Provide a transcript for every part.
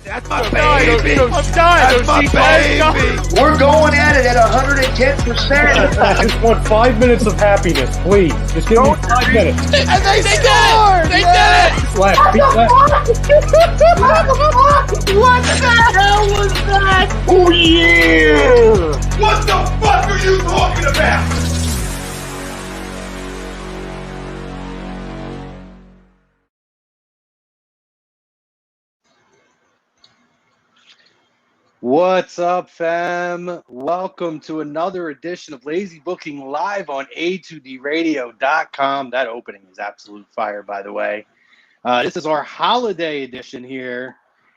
That's my baby. I'm dying. That's my baby. We're going at it at 110%. I just want 5 minutes of happiness, please. Just give me 5 minutes. And they scored. They did it. Left, beat left. What the hell was that? Oh, yeah! What the fuck are you talking about? What's up, fam? Welcome to another edition of Lazy Booking live on A2DRadio.com. That opening is absolute fire, by the way. This is our holiday edition here.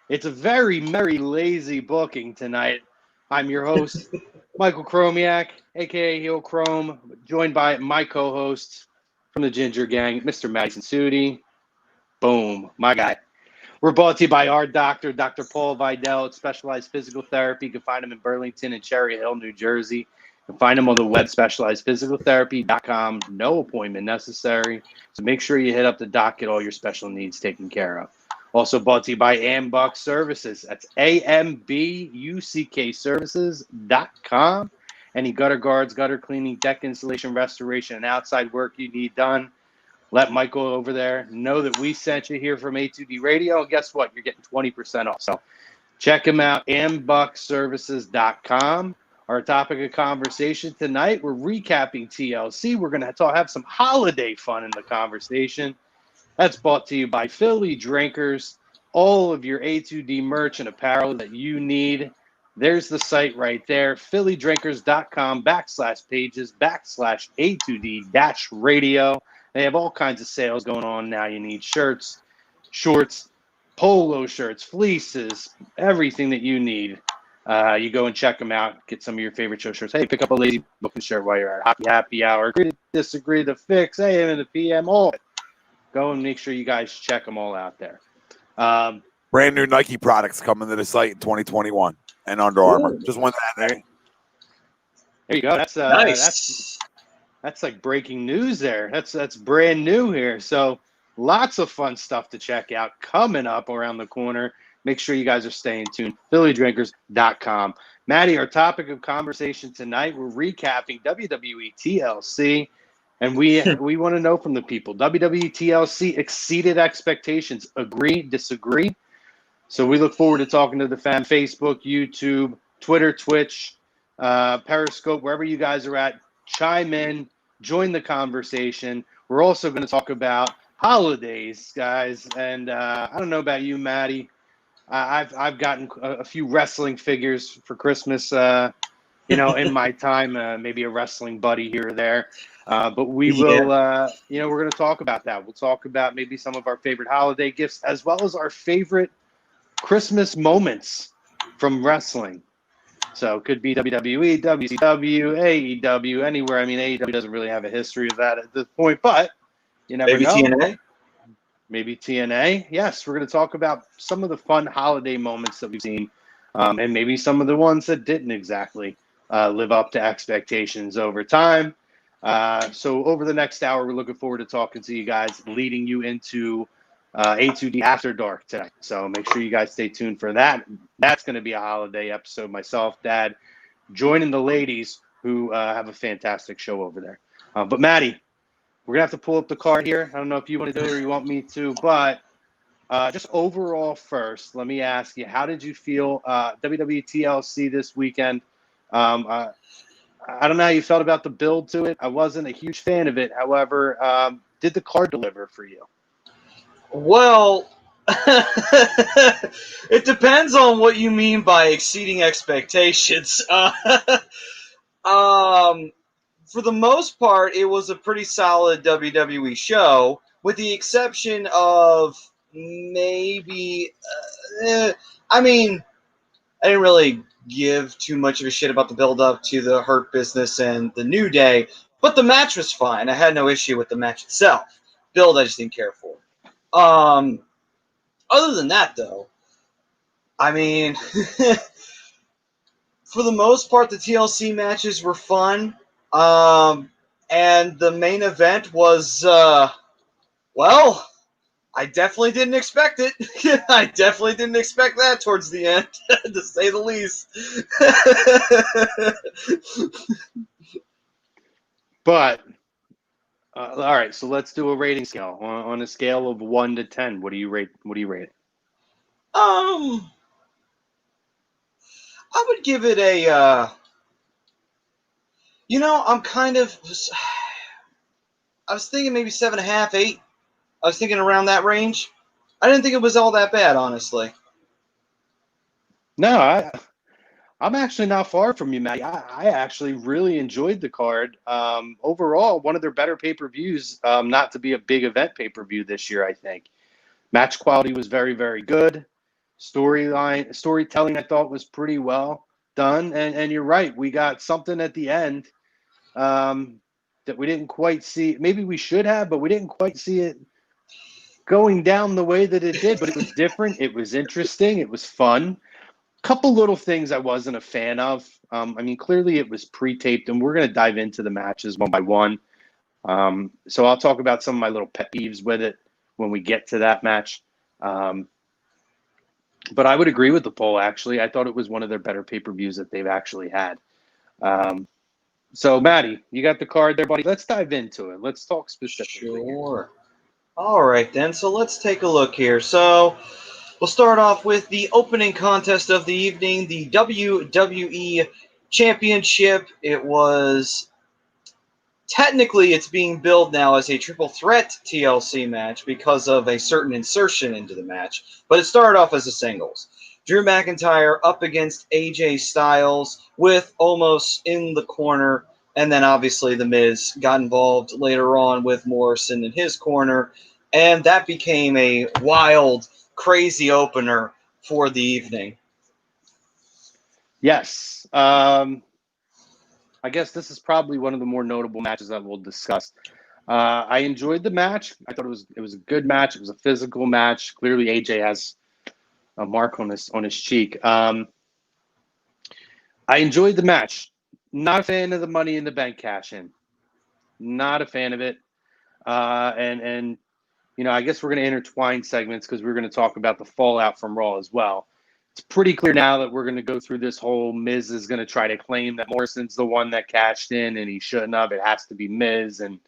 It's a very merry Lazy Booking tonight. I'm your host, Michael Chromiak, a.k.a. Heel Chrome, joined by my co-host from the Ginger Gang, Mr. Madison Sudi. Boom, my guy. We're brought to you by our doctor, Dr. Paul Vidal at Specialized Physical Therapy. You can find him in Burlington and Cherry Hill, New Jersey. You can find him on the web, specializedphysicaltherapy.com. No appointment necessary. So make sure you hit up the doc, get all your special needs taken care of. Also brought to you by Ambuck Services. That's AMBUCK Services.com. Any gutter guards, gutter cleaning, deck installation, restoration, and outside work you need done, let Michael over there know that we sent you here from A2D Radio. And guess what? You're getting 20% off. So check him out, ambuckservices.com. Our topic of conversation tonight, we're recapping TLC. We're going to have some holiday fun in the conversation. That's brought to you by Philly Drinkers. All of your A2D merch and apparel that you need. There's the site right there, phillydrinkers.com/pages/A2D-radio. They have all kinds of sales going on now. You need shirts, shorts, polo shirts, fleeces, everything that you need. You go and check them out. Get some of your favorite show shirts. Hey, pick up a Lazy Booking shirt while you're at Happy Hour. Agree to disagree, the fix, AM and the PM, all of it. Go and make sure you guys check them all out there. Brand new Nike products coming to the site in 2021 and Under Armour. Just one that there. There you go. That's Nice. That's like breaking news there. That's brand new here. So lots of fun stuff to check out coming up around the corner. Make sure you guys are staying tuned. phillydrinkers.com. Maddie, our topic of conversation tonight, we're recapping WWE TLC. And we want to know from the people. WWE TLC exceeded expectations. Agree, disagree? So we look forward to talking to the fan. Facebook, YouTube, Twitter, Twitch, Periscope, wherever you guys are at. Chime in. Join the conversation. We're also going to talk about holidays, guys. And I don't know about you, Maddie. I've gotten a few wrestling figures for Christmas, in my time, maybe a wrestling buddy here or there. But we will, we're going to talk about that. We'll talk about maybe some of our favorite holiday gifts as well as our favorite Christmas moments from wrestling. So it could be WWE, WCW, AEW, anywhere. I mean, AEW doesn't really have a history of that at this point, but you never know. TNA? Maybe TNA. Yes, we're going to talk about some of the fun holiday moments that we've seen, and maybe some of the ones that didn't exactly live up to expectations over time. So over the next hour, we're looking forward to talking to you guys, leading you into A2D After Dark tonight. So make sure you guys stay tuned for that. That's going to be a holiday episode. Myself, Dad, joining the ladies who have a fantastic show over there. But Maddie, we're going to have to pull up the card here. I don't know if you want to do it or you want me to, but just overall first, let me ask you, how did you feel WWE TLC this weekend? I don't know how you felt about the build to it. I wasn't a huge fan of it. However, did the card deliver for you? Well, it depends on what you mean by exceeding expectations. For the most part, it was a pretty solid WWE show, with the exception of maybe, I didn't really give too much of a shit about the build-up to the Hurt Business and the New Day, but the match was fine. I had no issue with the match itself. Build, I just didn't care for. Other than that, though, for the most part, the TLC matches were fun. And the main event was, I definitely didn't expect it. I definitely didn't expect that towards the end, to say the least. But all right, so let's do a rating scale on a scale of 1 to 10. What do you rate? What do you rate it? I would give it a. I'm kind of. I was thinking maybe 7.5, 8. I was thinking around that range. I didn't think it was all that bad, honestly. No, I'm actually not far from you, Matt. I actually really enjoyed the card. Overall, one of their better pay-per-views, not to be a big event pay-per-view this year, I think. Match quality was very, very good. Storytelling, I thought, was pretty well done. And you're right, we got something at the end that we didn't quite see. Maybe we should have, but we didn't quite see it going down the way that it did. But it was different. It was interesting. It was fun. Couple little things I wasn't a fan of. I mean, clearly it was pre-taped, and we're going to dive into the matches one by one. So I'll talk about some of my little pet peeves with it when we get to that match. But I would agree with the poll, actually. I thought it was one of their better pay-per-views that they've actually had. So, Maddie, you got the card there, buddy. Let's dive into it. Let's talk specifically. Sure. All right, then. So let's take a look here. So we'll start off with the opening contest of the evening, the WWE Championship. It was technically it's being billed now as a triple threat TLC match because of a certain insertion into the match, but it started off as a singles. Drew McIntyre up against AJ Styles with Omos in the corner, and then obviously The Miz got involved later on with Morrison in his corner, and that became a wild, crazy opener for the evening. Yes. I guess this is probably one of the more notable matches that we'll discuss. I enjoyed the match. I thought it was a good match. It was a physical match. Clearly, AJ has a mark on his cheek. I enjoyed the match. Not a fan of the Money in the Bank cash in. Not a fan of it. And I guess we're going to intertwine segments because we're going to talk about the fallout from Raw as well. It's pretty clear now that we're going to go through this whole Miz is going to try to claim that Morrison's the one that cashed in and he shouldn't have. It has to be Miz and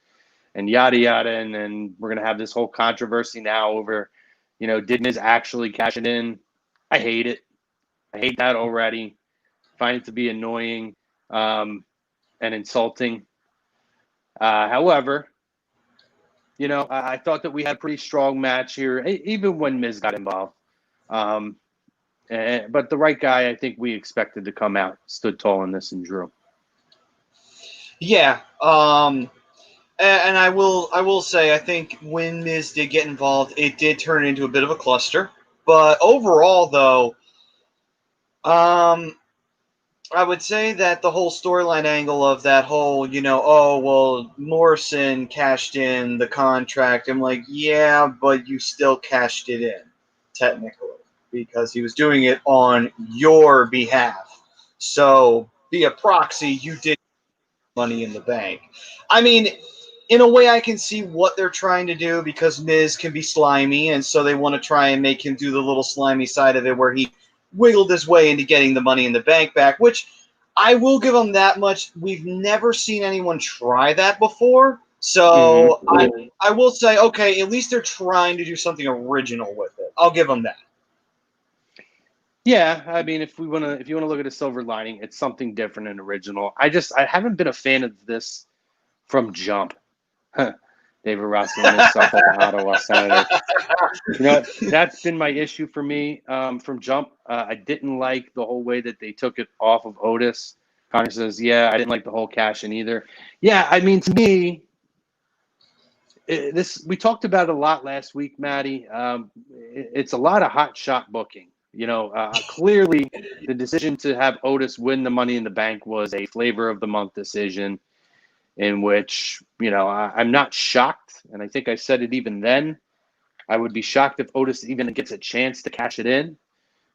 yada yada. And we're going to have this whole controversy now over, did Miz actually cash it in? I hate it. I hate that already. Find it to be annoying and insulting. However, I thought that we had a pretty strong match here, even when Miz got involved. But the right guy, I think we expected to come out, stood tall in this and Drew. Yeah, and I will say I think when Miz did get involved, it did turn into a bit of a cluster. But overall, though, I would say that the whole storyline angle of that whole, Morrison cashed in the contract. I'm like, yeah, but you still cashed it in, technically, because he was doing it on your behalf. So, via proxy, you did Money in the Bank. I mean, in a way, I can see what they're trying to do because Miz can be slimy, and so they want to try and make him do the little slimy side of it where he wiggled his way into getting the Money in the Bank back, which I will give him that much. We've never seen anyone try that before. So I will say, okay, at least they're trying to do something original with it. I'll give them that. Yeah, I mean, if you want to look at a silver lining, it's something different and original. I haven't been a fan of this from jump. David Ross and this stuff like the Ottawa Senators. That's been my issue for me from jump. I didn't like the whole way that they took it off of Otis. Connor says, yeah, I didn't like the whole cash in either. Yeah, I mean, to me, we talked about it a lot last week, Maddie. It's a lot of hot shot booking. Clearly the decision to have Otis win the Money in the Bank was a flavor of the month decision in which, I'm not shocked. And I think I said it even then. I would be shocked if Otis even gets a chance to cash it in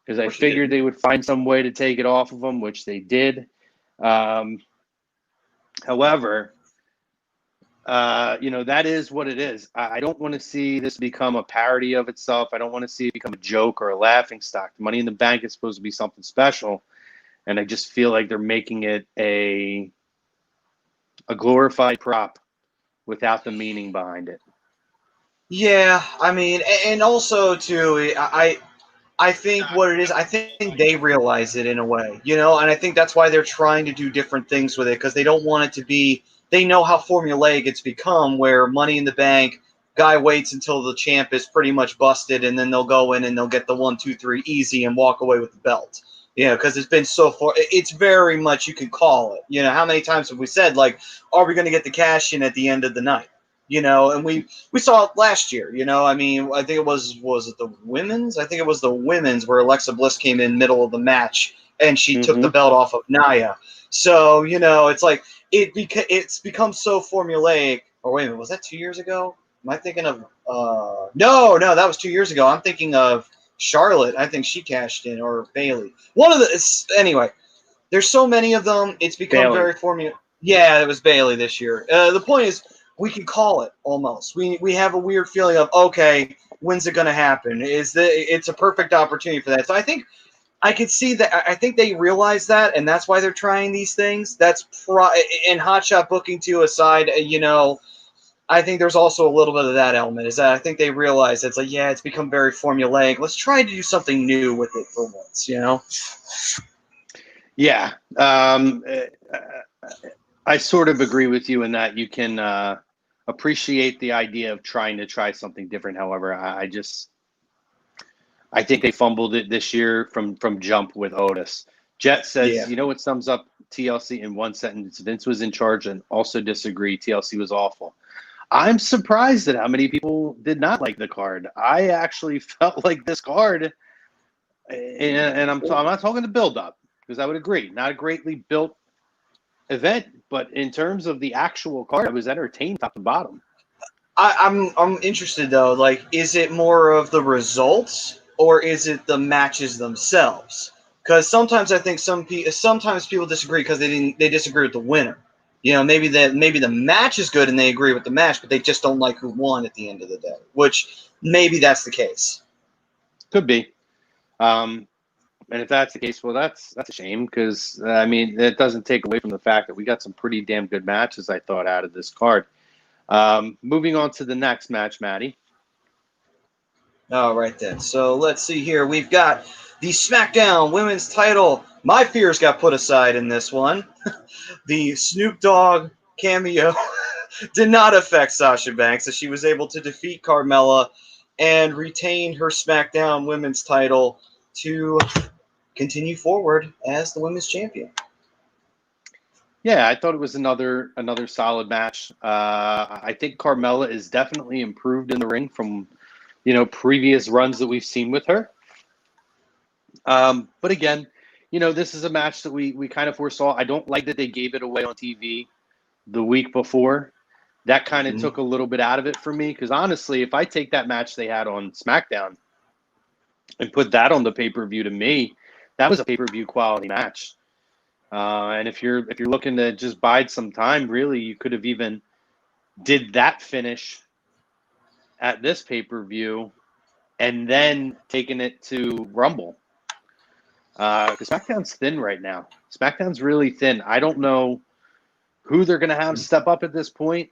because I figured they would find some way to take it off of him, which they did. However, that is what it is. I don't want to see this become a parody of itself. I don't want to see it become a joke or a laughing stock. Money in the Bank is supposed to be something special, and I just feel like they're making it a glorified prop without the meaning behind it. Yeah, I mean, and also too, I think what it is, I think they realize it in a way, and I think that's why they're trying to do different things with it because they don't want it to be. They know how formulaic it's become, where Money in the Bank guy waits until the champ is pretty much busted, and then they'll go in and they'll get the 1, 2, 3 easy and walk away with the belt. Because it's been so far. It's very much you can call it. How many times have we said like, are we going to get the cash in at the end of the night? And we saw it last year. I mean, I think it was it the women's? I think it was the women's where Alexa Bliss came in middle of the match and she took the belt off of Nia. So it's like it's become so formulaic. Or wait a minute, was that 2 years ago? Am I thinking of? No, that was 2 years ago. I'm thinking of Charlotte. I think she cashed in, or Bailey. One of the anyway. There's so many of them. It's become Bailey. very formulaic. Yeah, it was Bailey this year. The point is, we can call it almost. We have a weird feeling of, okay, when's it going to happen? It's a perfect opportunity for that. So I think I could see that. I think they realize that, and that's why they're trying these things. And hotshot booking too aside, I think there's also a little bit of that element. Is that I think they realize it's like, yeah, it's become very formulaic. Let's try to do something new with it for once. Yeah. I sort of agree with you in that you can appreciate the idea of trying to try something different. However, I think they fumbled it this year from jump with Otis. Jet says, what sums up TLC in one sentence? Vince was in charge and also disagree. TLC was awful. I'm surprised at how many people did not like the card. I actually felt like this card, and I'm not talking the build-up, because I would agree, not a greatly built event, but in terms of the actual card, I was entertained top to bottom. I'm interested though. Like, is it more of the results or is it the matches themselves? Because sometimes I think sometimes people disagree because they disagree with the winner. Maybe the match is good and they agree with the match, but they just don't like who won at the end of the day. Which maybe that's the case. Could be. And if that's the case, well, that's a shame because, I mean, it doesn't take away from the fact that we got some pretty damn good matches, I thought, out of this card. Moving on to the next match, Maddie. All right, then. So let's see here. We've got the SmackDown Women's title. My fears got put aside in this one. The Snoop Dogg cameo did not affect Sasha Banks, as she was able to defeat Carmella and retain her SmackDown Women's title to continue forward as the Women's Champion. Yeah, I thought it was another solid match. I think Carmella is definitely improved in the ring from, previous runs that we've seen with her. But again, this is a match that we kind of foresaw. I don't like that they gave it away on TV the week before. That kind of took a little bit out of it for me because honestly, if I take that match they had on SmackDown and put that on the pay-per-view, to me, that was a pay-per-view quality match. And if you're looking to just bide some time, really, you could have even did that finish at this pay-per-view and then taken it to Rumble. Because SmackDown's thin right now. SmackDown's really thin. I don't know who they're going to have step up at this point.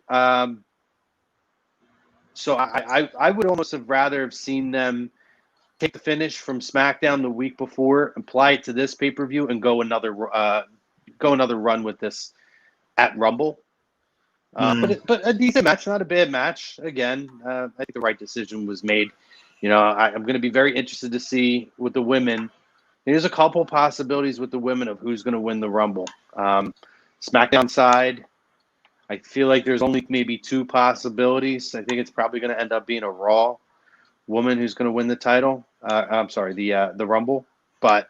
So I would almost have rather have seen them take the finish from SmackDown the week before, apply it to this pay-per-view, and go another run with this at Rumble. But a decent match, not a bad match. Again, I think the right decision was made. I'm going to be very interested to see with the women. There's a couple possibilities with the women of who's going to win the Rumble. SmackDown side, I feel like there's only maybe two possibilities. I think it's probably going to end up being a Raw woman who's going to win the title. The Rumble. But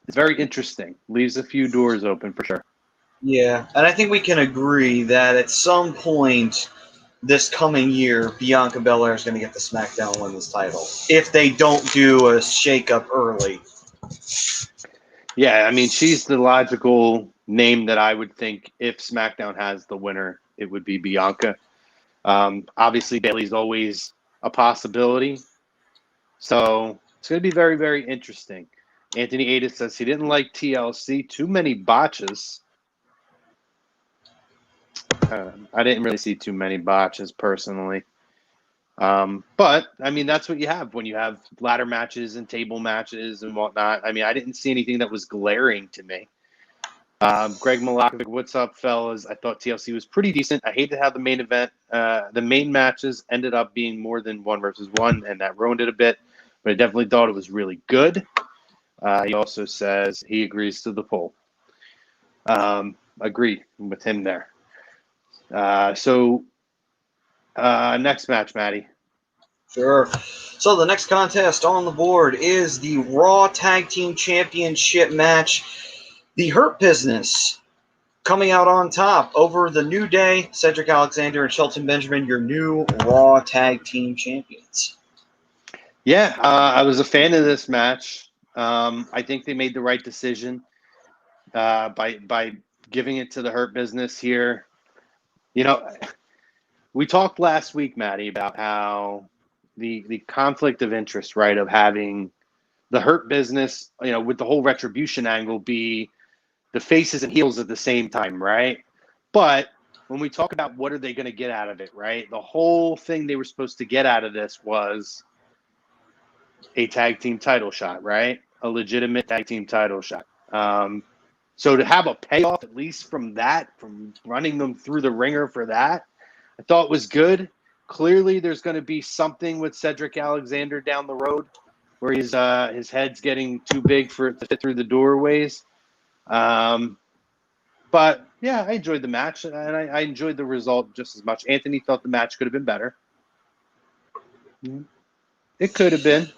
it's very interesting. Leaves a few doors open for sure. Yeah, and I think we can agree that at some point this coming year, Bianca Belair is going to get the SmackDown Women's title if they don't do a shakeup early. Yeah, I mean, she's the logical name that I would think if SmackDown has the winner it would be Bianca. Obviously, Bailey's always a possibility. So it's going to be very, very interesting. Anthony Ada says he didn't like TLC. Too many botches. I didn't really see too many botches personally. But, I mean, that's what you have when you have ladder matches and table matches and whatnot. I mean, I didn't see anything that was glaring to me. Greg Malakovic, what's up, fellas? I thought TLC was pretty decent. I hate to have the main event. The main matches ended up being more than 1 versus 1, and that ruined it a bit. But I definitely thought it was really good. He also says he agrees to the poll. Agree with him there. Next match, Maddie. Sure. So the next contest on the board is the Raw Tag Team Championship match. The Hurt Business coming out on top over the New Day, Cedric Alexander and Shelton Benjamin, your new Raw Tag Team Champions. Yeah, I was a fan of this match. I think they made the right decision by giving it to the Hurt Business here. You know, we talked last week, Maddie, about how the conflict of interest, right, of having the Hurt Business, you know, with the whole retribution angle be the faces and heels at the same time, right? But when we talk about what are they going to get out of it, right? The whole thing they were supposed to get out of this was a tag team title shot, right? A legitimate tag team title shot. So to have a payoff, at least from that, from running them through the ringer for that, I thought was good. Clearly, there's going to be something with Cedric Alexander down the road where his head's getting too big for it to fit through the doorways. But yeah, I enjoyed the match, and I enjoyed the result just as much. Anthony thought the match could have been better. It could have been.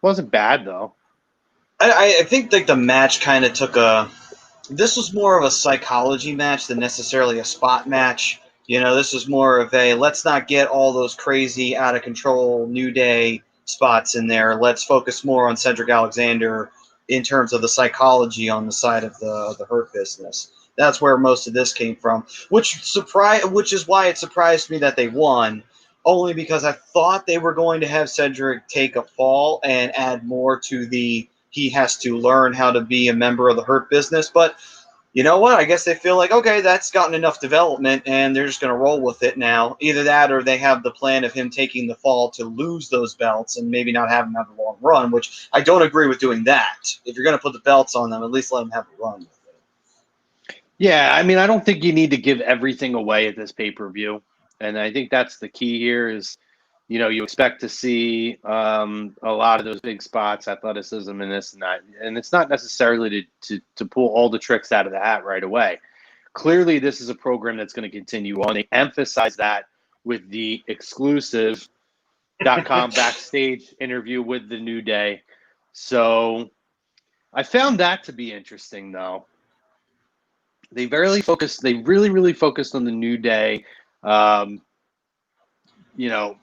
Wasn't bad though. I think like the match kind of took a. This was more of a psychology match than necessarily a spot match. You know, this was more of a let's not get all those crazy, out of control New Day spots in there. Let's focus more on Cedric Alexander in terms of the psychology on the side of the Hurt Business. That's where most of this came from, which is why it surprised me that they won, only because I thought they were going to have Cedric take a fall and add more to the he has to learn how to be a member of the Hurt Business. But you know what? I guess they feel like, okay, that's gotten enough development, and they're just going to roll with it now. Either that or they have the plan of him taking the fall to lose those belts and maybe not have him have a long run, which I don't agree with doing that. If you're going to put the belts on them, at least let them have a run with it. Yeah, I mean, I don't think you need to give everything away at this pay-per-view. And I think that's the key here is, you know, you expect to see a lot of those big spots, athleticism and this and that. And it's not necessarily to pull all the tricks out of the hat right away. Clearly, this is a program that's going to continue on. They emphasize that with the exclusive .com backstage interview with the New Day. So I found that to be interesting, though. They really, really focused on the New Day, you know,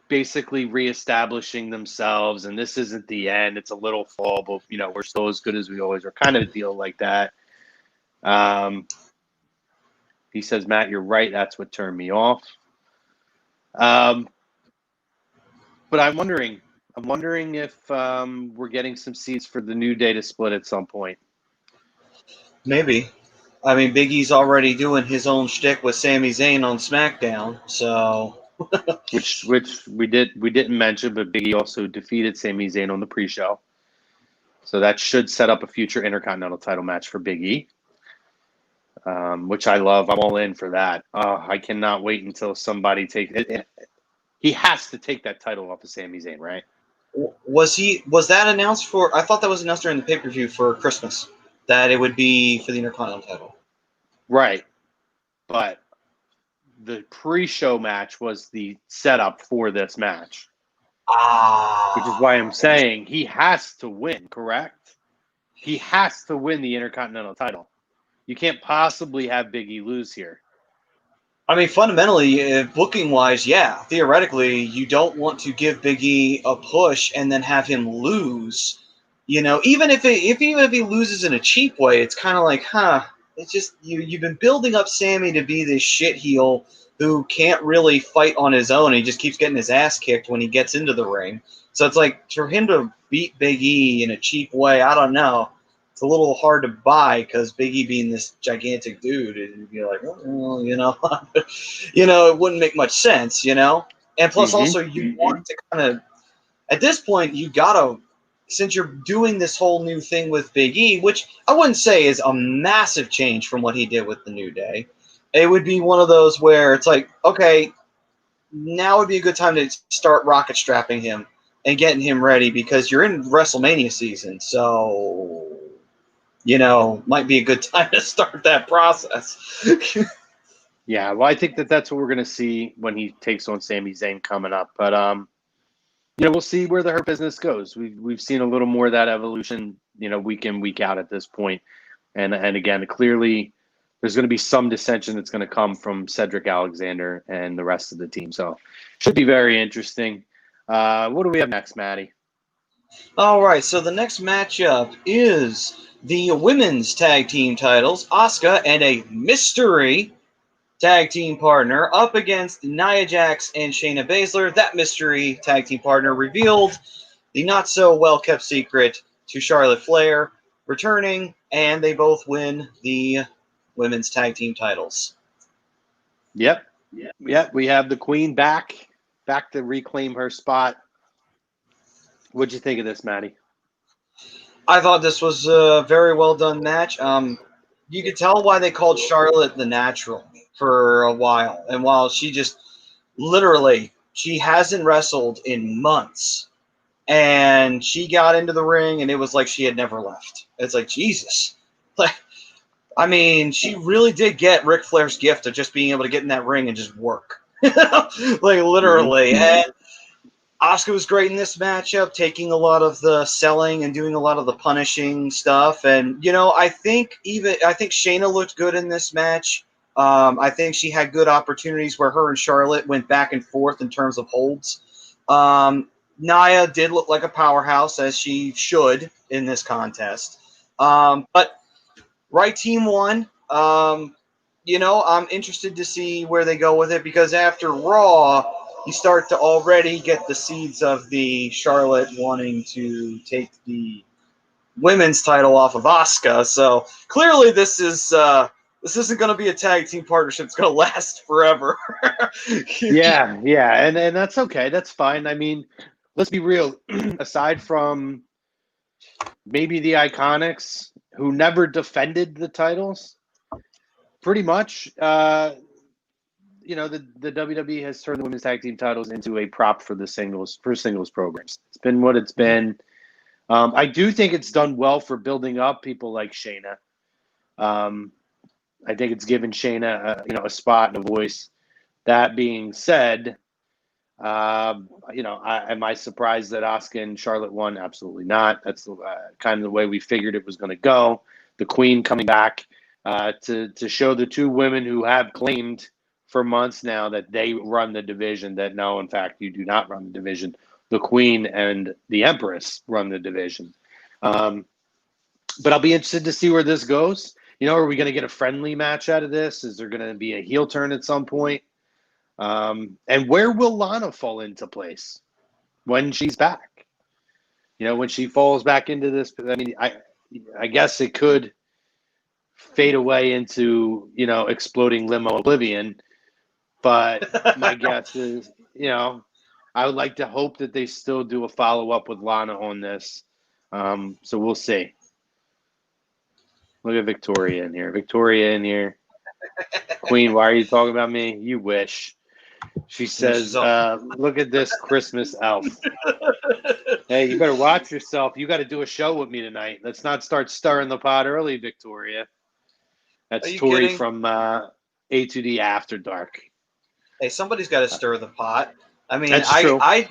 basically reestablishing themselves, and this isn't the end. It's a little fall, but, you know, we're still as good as we always are, kind of a deal like that. He says, Matt, you're right. That's what turned me off. But I'm wondering if we're getting some seats for the New Day to split at some point. Maybe. I mean, Big E's already doing his own shtick with Sami Zayn on SmackDown, so... which we didn't mention, but Big E also defeated Sami Zayn on the pre-show. So that should set up a future Intercontinental title match for Big E, which I love. I'm all in for that. I cannot wait until somebody takes it. He has to take that title off of Sami Zayn, right? Was that announced for? I thought that was announced during the pay-per-view for Christmas that it would be for the Intercontinental title. Right, but the pre-show match was the setup for this match. Which is why I'm saying he has to win, correct? He has to win the Intercontinental title. You can't possibly have Big E lose here. I mean, fundamentally, booking-wise, yeah. Theoretically, you don't want to give Big E a push and then have him lose. You know, even if he loses in a cheap way, it's kind of like, it's just you've been building up Sammy to be this shit heel who can't really fight on his own. He just keeps getting his ass kicked when he gets into the ring. So it's like for him to beat Big E in a cheap way, I don't know. It's a little hard to buy because Big E being this gigantic dude, and you're like, well, you know, it wouldn't make much sense, you know. And plus, also, you want to kind of, at this point, you gotta, since you're doing this whole new thing with Big E, which I wouldn't say is a massive change from what he did with the New Day. It would be one of those where it's like, okay, now would be a good time to start rocket strapping him and getting him ready because you're in WrestleMania season. So, you know, might be a good time to start that process. Yeah, well, I think that's what we're going to see when he takes on Sami Zayn coming up. But, you know, we'll see where the Hurt Business goes. We've seen a little more of that evolution, you know, week in, week out at this point. And again, clearly there's going to be some dissension that's going to come from Cedric Alexander and the rest of the team. So should be very interesting. What do we have next, Maddie? All right, so the next matchup is the women's tag team titles, Asuka and a mystery tag team partner up against Nia Jax and Shayna Baszler. That mystery tag team partner revealed the not so well kept secret to Charlotte Flair returning, and they both win the women's tag team titles. Yep. We have the Queen back to reclaim her spot. What'd you think of this, Maddie? I thought this was a very well done match. You could tell why they called Charlotte the Natural for a while. And while she just literally, she hasn't wrestled in months. And she got into the ring and it was like she had never left. It's like, Jesus. Like, I mean, she really did get Ric Flair's gift of just being able to get in that ring and just work. Like, literally. And Asuka was great in this matchup, taking a lot of the selling and doing a lot of the punishing stuff. And, you know, I think Shayna looked good in this match. I think she had good opportunities where her and Charlotte went back and forth in terms of holds. Nia did look like a powerhouse, as she should in this contest. But right team won. You know, I'm interested to see where they go with it because after Raw, you start to already get the seeds of the Charlotte wanting to take the women's title off of Asuka. So clearly this isn't going to be a tag team partnership. It's going to last forever. Yeah, and that's okay. That's fine. I mean, let's be real. Aside from maybe the Iconics, who never defended the titles, pretty much, you know, the WWE has turned the women's tag team titles into a prop for singles programs. It's been what it's been. I do think it's done well for building up people like Shayna. I think it's given Shayna, a spot and a voice. That being said, you know, am I surprised that Asuka and Charlotte won? Absolutely not. That's kind of the way we figured it was going to go. The Queen coming back to show the two women who have claimed for months now that they run the division, that no, in fact, you do not run the division. The Queen and the Empress run the division. But I'll be interested to see where this goes. You know, are we going to get a friendly match out of this? Is there going to be a heel turn at some point? And where will Lana fall into place when she's back? You know, when she falls back into this, I mean, I guess it could fade away into, you know, exploding limo oblivion. But my guess is, you know, I would like to hope that they still do a follow-up with Lana on this. So we'll see. Look at Victoria in here. Queen, why are you talking about me? You wish. She says, look at this Christmas elf. Hey, you better watch yourself. You got to do a show with me tonight. Let's not start stirring the pot early, Victoria. That's Tori kidding? from A2D After Dark. Hey, somebody's got to stir the pot. I mean, That's true. and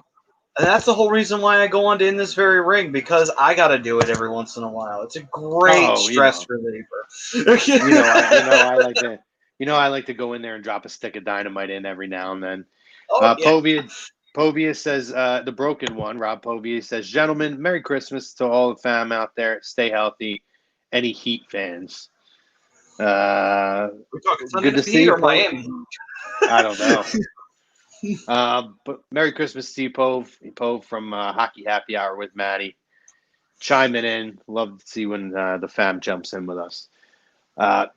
that's the whole reason why I go on to In This Very Ring, because I got to do it every once in a while. It's a great stress reliever. I like to. You know, I like to go in there and drop a stick of dynamite in every now and then. Povia says, the broken one, Rob Povia says, gentlemen, Merry Christmas to all the fam out there. Stay healthy. Any Heat fans? We're talking Sunday good to Night see Heat you, or Paul. Miami. I don't know. But Merry Christmas to you, Pove from Hockey Happy Hour with Maddie. Chiming in. Love to see when the fam jumps in with us. But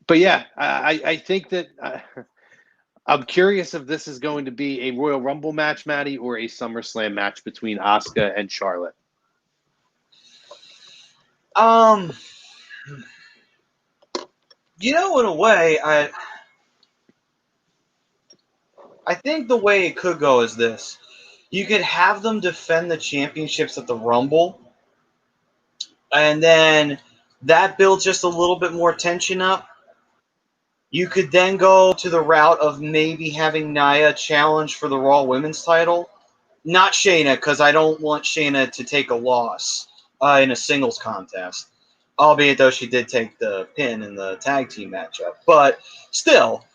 yeah, I think that I'm curious if this is going to be a Royal Rumble match, Maddie, or a SummerSlam match between Asuka and Charlotte. In a way, I think the way it could go is this. You could have them defend the championships at the Rumble, and then that builds just a little bit more tension up. You could then go to the route of maybe having Nia challenge for the Raw Women's title. Not Shayna, because I don't want Shayna to take a loss in a singles contest. Albeit, though, she did take the pin in the tag team matchup. But still,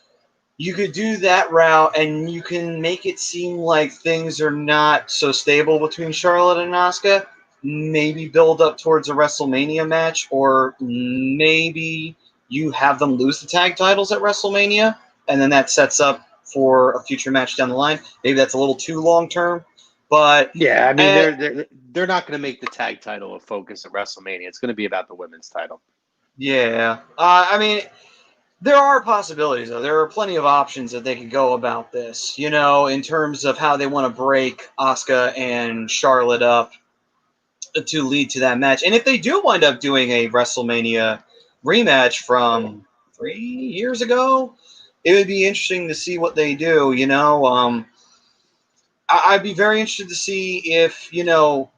you could do that route, and you can make it seem like things are not so stable between Charlotte and Asuka. Maybe build up towards a WrestleMania match, or maybe you have them lose the tag titles at WrestleMania, and then that sets up for a future match down the line. Maybe that's a little too long term, but yeah, I mean they're not going to make the tag title a focus at WrestleMania. It's going to be about the women's title. Yeah, I mean, there are possibilities, though. There are plenty of options that they could go about this, in terms of how they want to break Asuka and Charlotte up to lead to that match. And if they do wind up doing a WrestleMania rematch from 3 years ago, it would be interesting to see what they do, I'd be very interested to see if,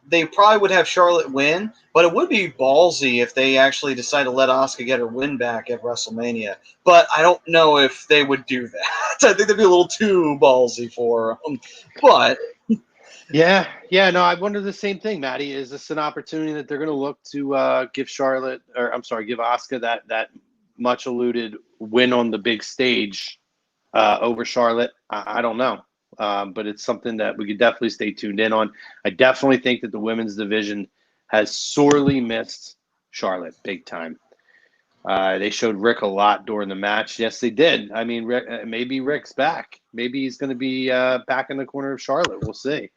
they probably would have Charlotte win, but it would be ballsy if they actually decide to let Asuka get her win back at WrestleMania. But I don't know if they would do that. I think that'd be a little too ballsy for them. But Yeah, no, I wonder the same thing, Maddie. Is this an opportunity that they're going to look to give Asuka that much alluded win on the big stage over Charlotte? I don't know. But it's something that we could definitely stay tuned in on. I definitely think that the women's division has sorely missed Charlotte big time. They showed Rick a lot during the match. Yes, they did. I mean, maybe Rick's back. Maybe he's going to be back in the corner of Charlotte. We'll see.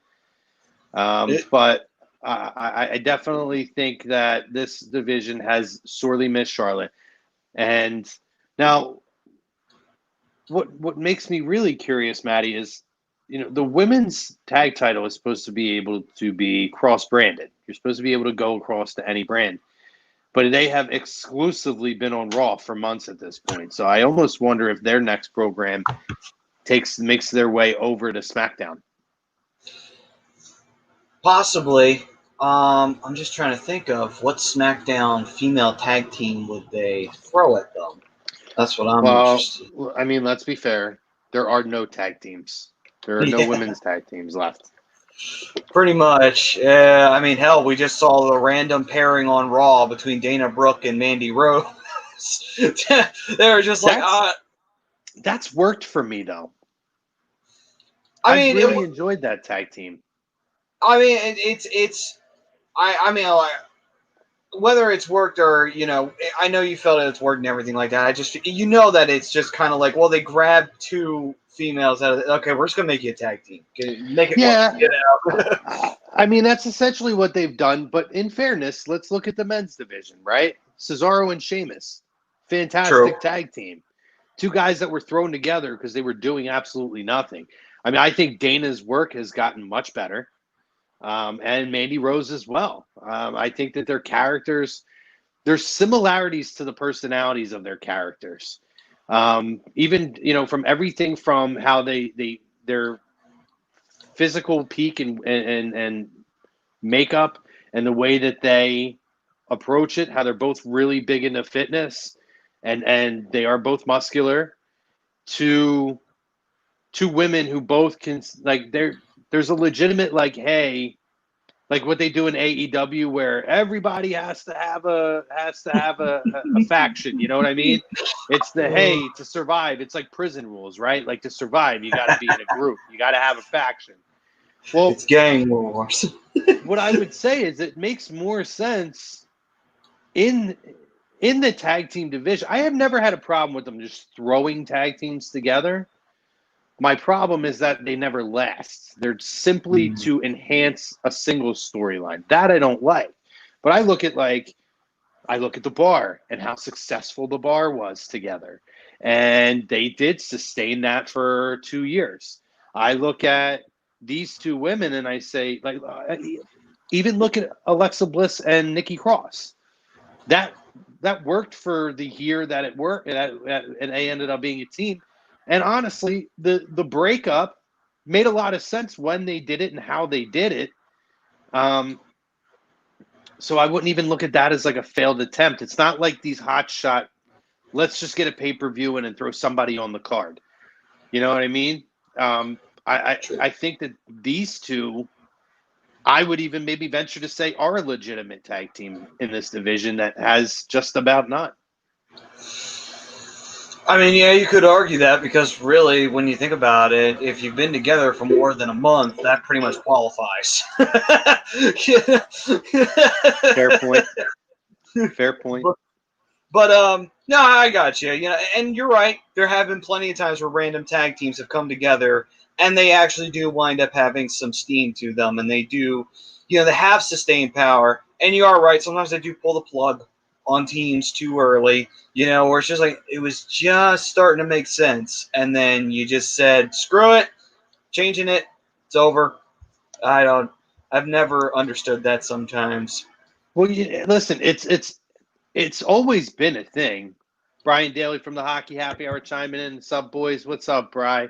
But I definitely think that this division has sorely missed Charlotte. And now, what makes me really curious, Maddie, is the women's tag title is supposed to be able to be cross-branded. You're supposed to be able to go across to any brand. But they have exclusively been on Raw for months at this point. So I almost wonder if their next program makes their way over to SmackDown. possibly. I'm just trying to think of what SmackDown female tag team would they throw at them. That's what I'm interested in. I mean, let's be fair. There are no tag teams. There are no women's tag teams left. Pretty much. I mean, hell, we just saw the random pairing on Raw between Dana Brooke and Mandy Rose. They were just that's worked for me, though. I mean, really enjoyed that tag team. I mean, I mean, whether it's worked or, I know you felt it's worked and everything like that. I just, that it's just kind of like, well, they grabbed two females out of okay, we're just going to make you a tag team. Make it fun, get out. I mean, that's essentially what they've done. But in fairness, let's look at the men's division, right? Cesaro and Sheamus. Fantastic tag team. Two guys that were thrown together because they were doing absolutely nothing. I mean, I think Dana's work has gotten much better. And Mandy Rose as well. I think that their characters, there's similarities to the personalities of their characters. Even, from everything from how their physical peak and makeup and the way that they approach it, how they're both really big into fitness and they are both muscular, to two women who both can, there's a legitimate, hey, like what they do in AEW where everybody has to have a faction, you know what I mean? It's to survive. It's like prison rules, right? Like to survive, you got to be in a group. You got to have a faction. Well, it's gang wars. What I would say is it makes more sense in in the tag team division, I have never had a problem with them just throwing tag teams together. My problem is that they never last. They're simply to enhance a single storyline. That I don't like. But I look at the Bar and how successful the Bar was together. And they did sustain that for 2 years. I look at these two women and I say, even look at Alexa Bliss and Nikki Cross. That worked for the year that it worked, and they ended up being a team. And honestly, the breakup made a lot of sense when they did it and how they did it. So I wouldn't even look at that as like a failed attempt. It's not like these hot shot, let's just get a pay-per-view and throw somebody on the card. You know what I mean? I think that these two, I would even maybe venture to say, are a legitimate tag team in this division that has just about none. I mean, yeah, you could argue that because really, when you think about it, if you've been together for more than a month, that pretty much qualifies. Fair point. Fair point. But no, I got you. You know, and you're right. There have been plenty of times where random tag teams have come together, and they actually do wind up having some steam to them, and they do, they have sustained power. And you are right. Sometimes they do pull the plug on teams too early, where it's just like it was just starting to make sense, and then you just said, "Screw it, changing it. It's over." I've never understood that sometimes. Well, listen, it's always been a thing. Brian Daly from the Hockey Happy Hour chiming in. Sub boys, what's up, Bri?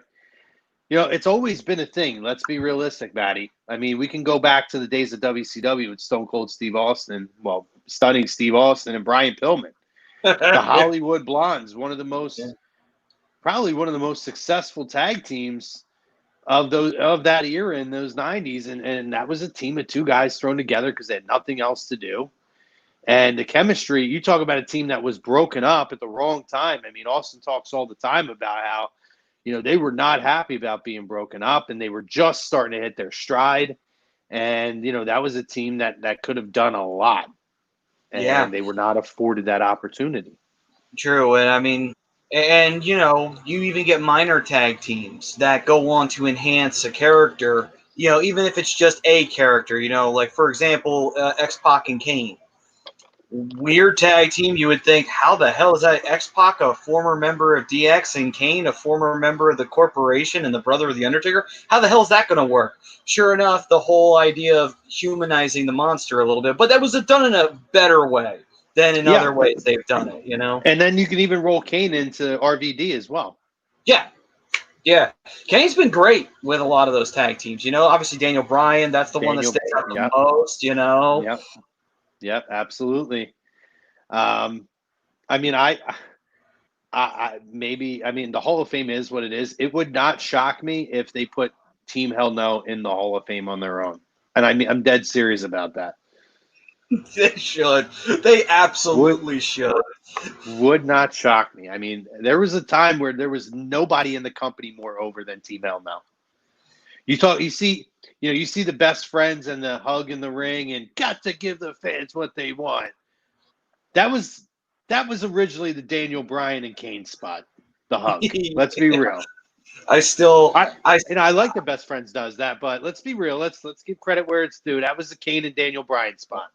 It's always been a thing. Let's be realistic, Matty. I mean, we can go back to the days of WCW with Stone Cold Steve Austin. Well, stunning Steve Austin and Brian Pillman. The Hollywood Blondes, probably one of the most successful tag teams of that era in those 90s. And that was a team of two guys thrown together because they had nothing else to do. And the chemistry, you talk about a team that was broken up at the wrong time. I mean, Austin talks all the time about how, they were not happy about being broken up, and they were just starting to hit their stride. And, that was a team that could have done a lot. And they were not afforded that opportunity. True. And I mean, and, you even get minor tag teams that go on to enhance a character, even if it's just a character, like, for example, X-Pac and Kane. Weird tag team. You would think, how the hell is that? X-Pac, a former member of DX, and Kane, a former member of the Corporation and the brother of the Undertaker. How the hell is that going to work? Sure enough, the whole idea of humanizing the monster a little bit, but that was done in a better way than in other ways they've done it. And then you can even roll Kane into RVD as well. Yeah. Kane's been great with a lot of those tag teams. Obviously Daniel Bryan, that's the one that sticks out the most. Yep, absolutely. I mean, the Hall of Fame is what it is. It would not shock me if they put Team Hell No in the Hall of Fame on their own. And I'm dead serious about that. They should. They absolutely should. Would not shock me. I mean, there was a time where there was nobody in the company more over than Team Hell No. You see the best friends and the hug in the ring and got to give the fans what they want. That was originally the Daniel Bryan and Kane spot, the hug. Let's be real. I like the best friends does that, but let's be real. Let's give credit where it's due. That was the Kane and Daniel Bryan spot.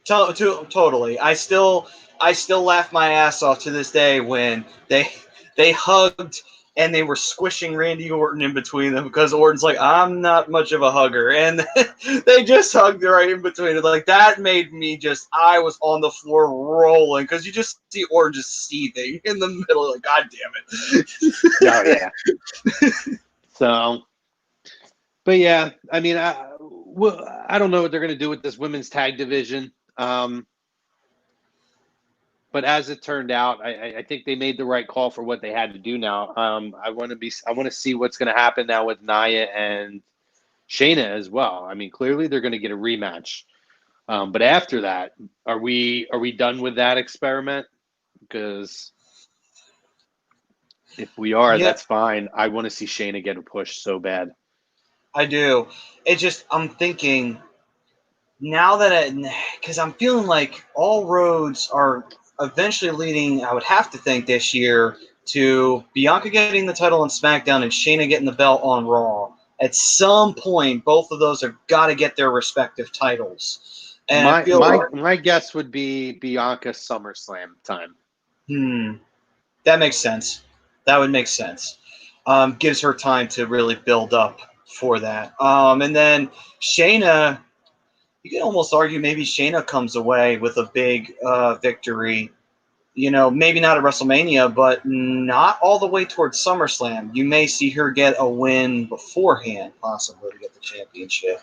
Totally. I still laugh my ass off to this day when they hugged and they were squishing Randy Orton in between them because Orton's like, I'm not much of a hugger. And they just hugged right in between it. Like, that made me I was on the floor rolling because you just see Orton just seething in the middle. Like, God damn it. Oh, yeah. So, but yeah, I mean, I don't know what they're going to do with this women's tag division. But as it turned out, I think they made the right call for what they had to do now. I want to see what's going to happen now with Nia and Shayna as well. I mean, clearly they're going to get a rematch. But after that, are we done with that experiment? Because if we are, that's fine. I want to see Shayna get a push so bad. I do. I'm thinking now that because I'm feeling like all roads are eventually leading, I would have to think, this year to Bianca getting the title on SmackDown and Shayna getting the belt on Raw. At some point, both of those have got to get their respective titles. And I feel My guess would be Bianca SummerSlam time. That makes sense. That would make sense. Gives her time to really build up for that. And then Shayna, you can almost argue maybe Shayna comes away with a big victory. You know, maybe not at WrestleMania, but not all the way towards SummerSlam. You may see her get a win beforehand, possibly, to get the championship.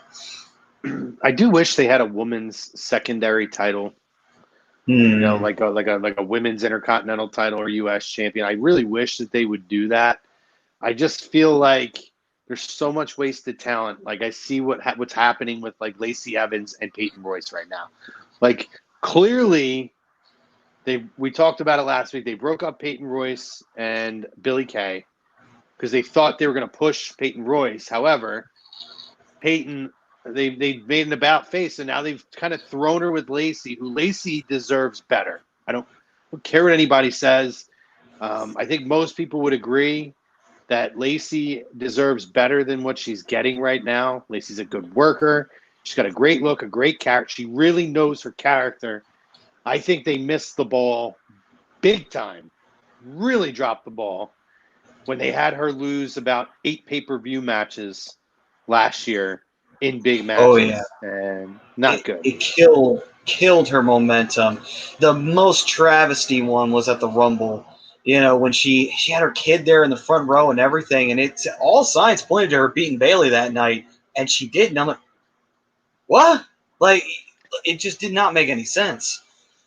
I do wish they had a women's secondary title. You know, like a women's intercontinental title or U.S. champion. I really wish that they would do that. I just feel like there's so much wasted talent. Like I see what's happening with like Lacey Evans and Peyton Royce right now. Like clearly, we talked about it last week. They broke up Peyton Royce and Billie Kay because they thought they were going to push Peyton Royce. However, Peyton. They made an about face, and now they've kind of thrown her with Lacey, who Lacey deserves better. I don't care what anybody says. I think most people would agree that Lacey deserves better than what she's getting right now. Lacey's a good worker. She's got a great look, a great character. She really knows her character. I think they missed the ball big time, really dropped the ball when they had her lose about 8 pay-per-view matches last year. In big matches. Oh, yeah. And not good. It killed her momentum. The most travesty one was at the Rumble. You know, when she had her kid there in the front row and everything, and it's all signs pointed to her beating Bayley that night, and she did. And I'm like, what? Like, it just did not make any sense.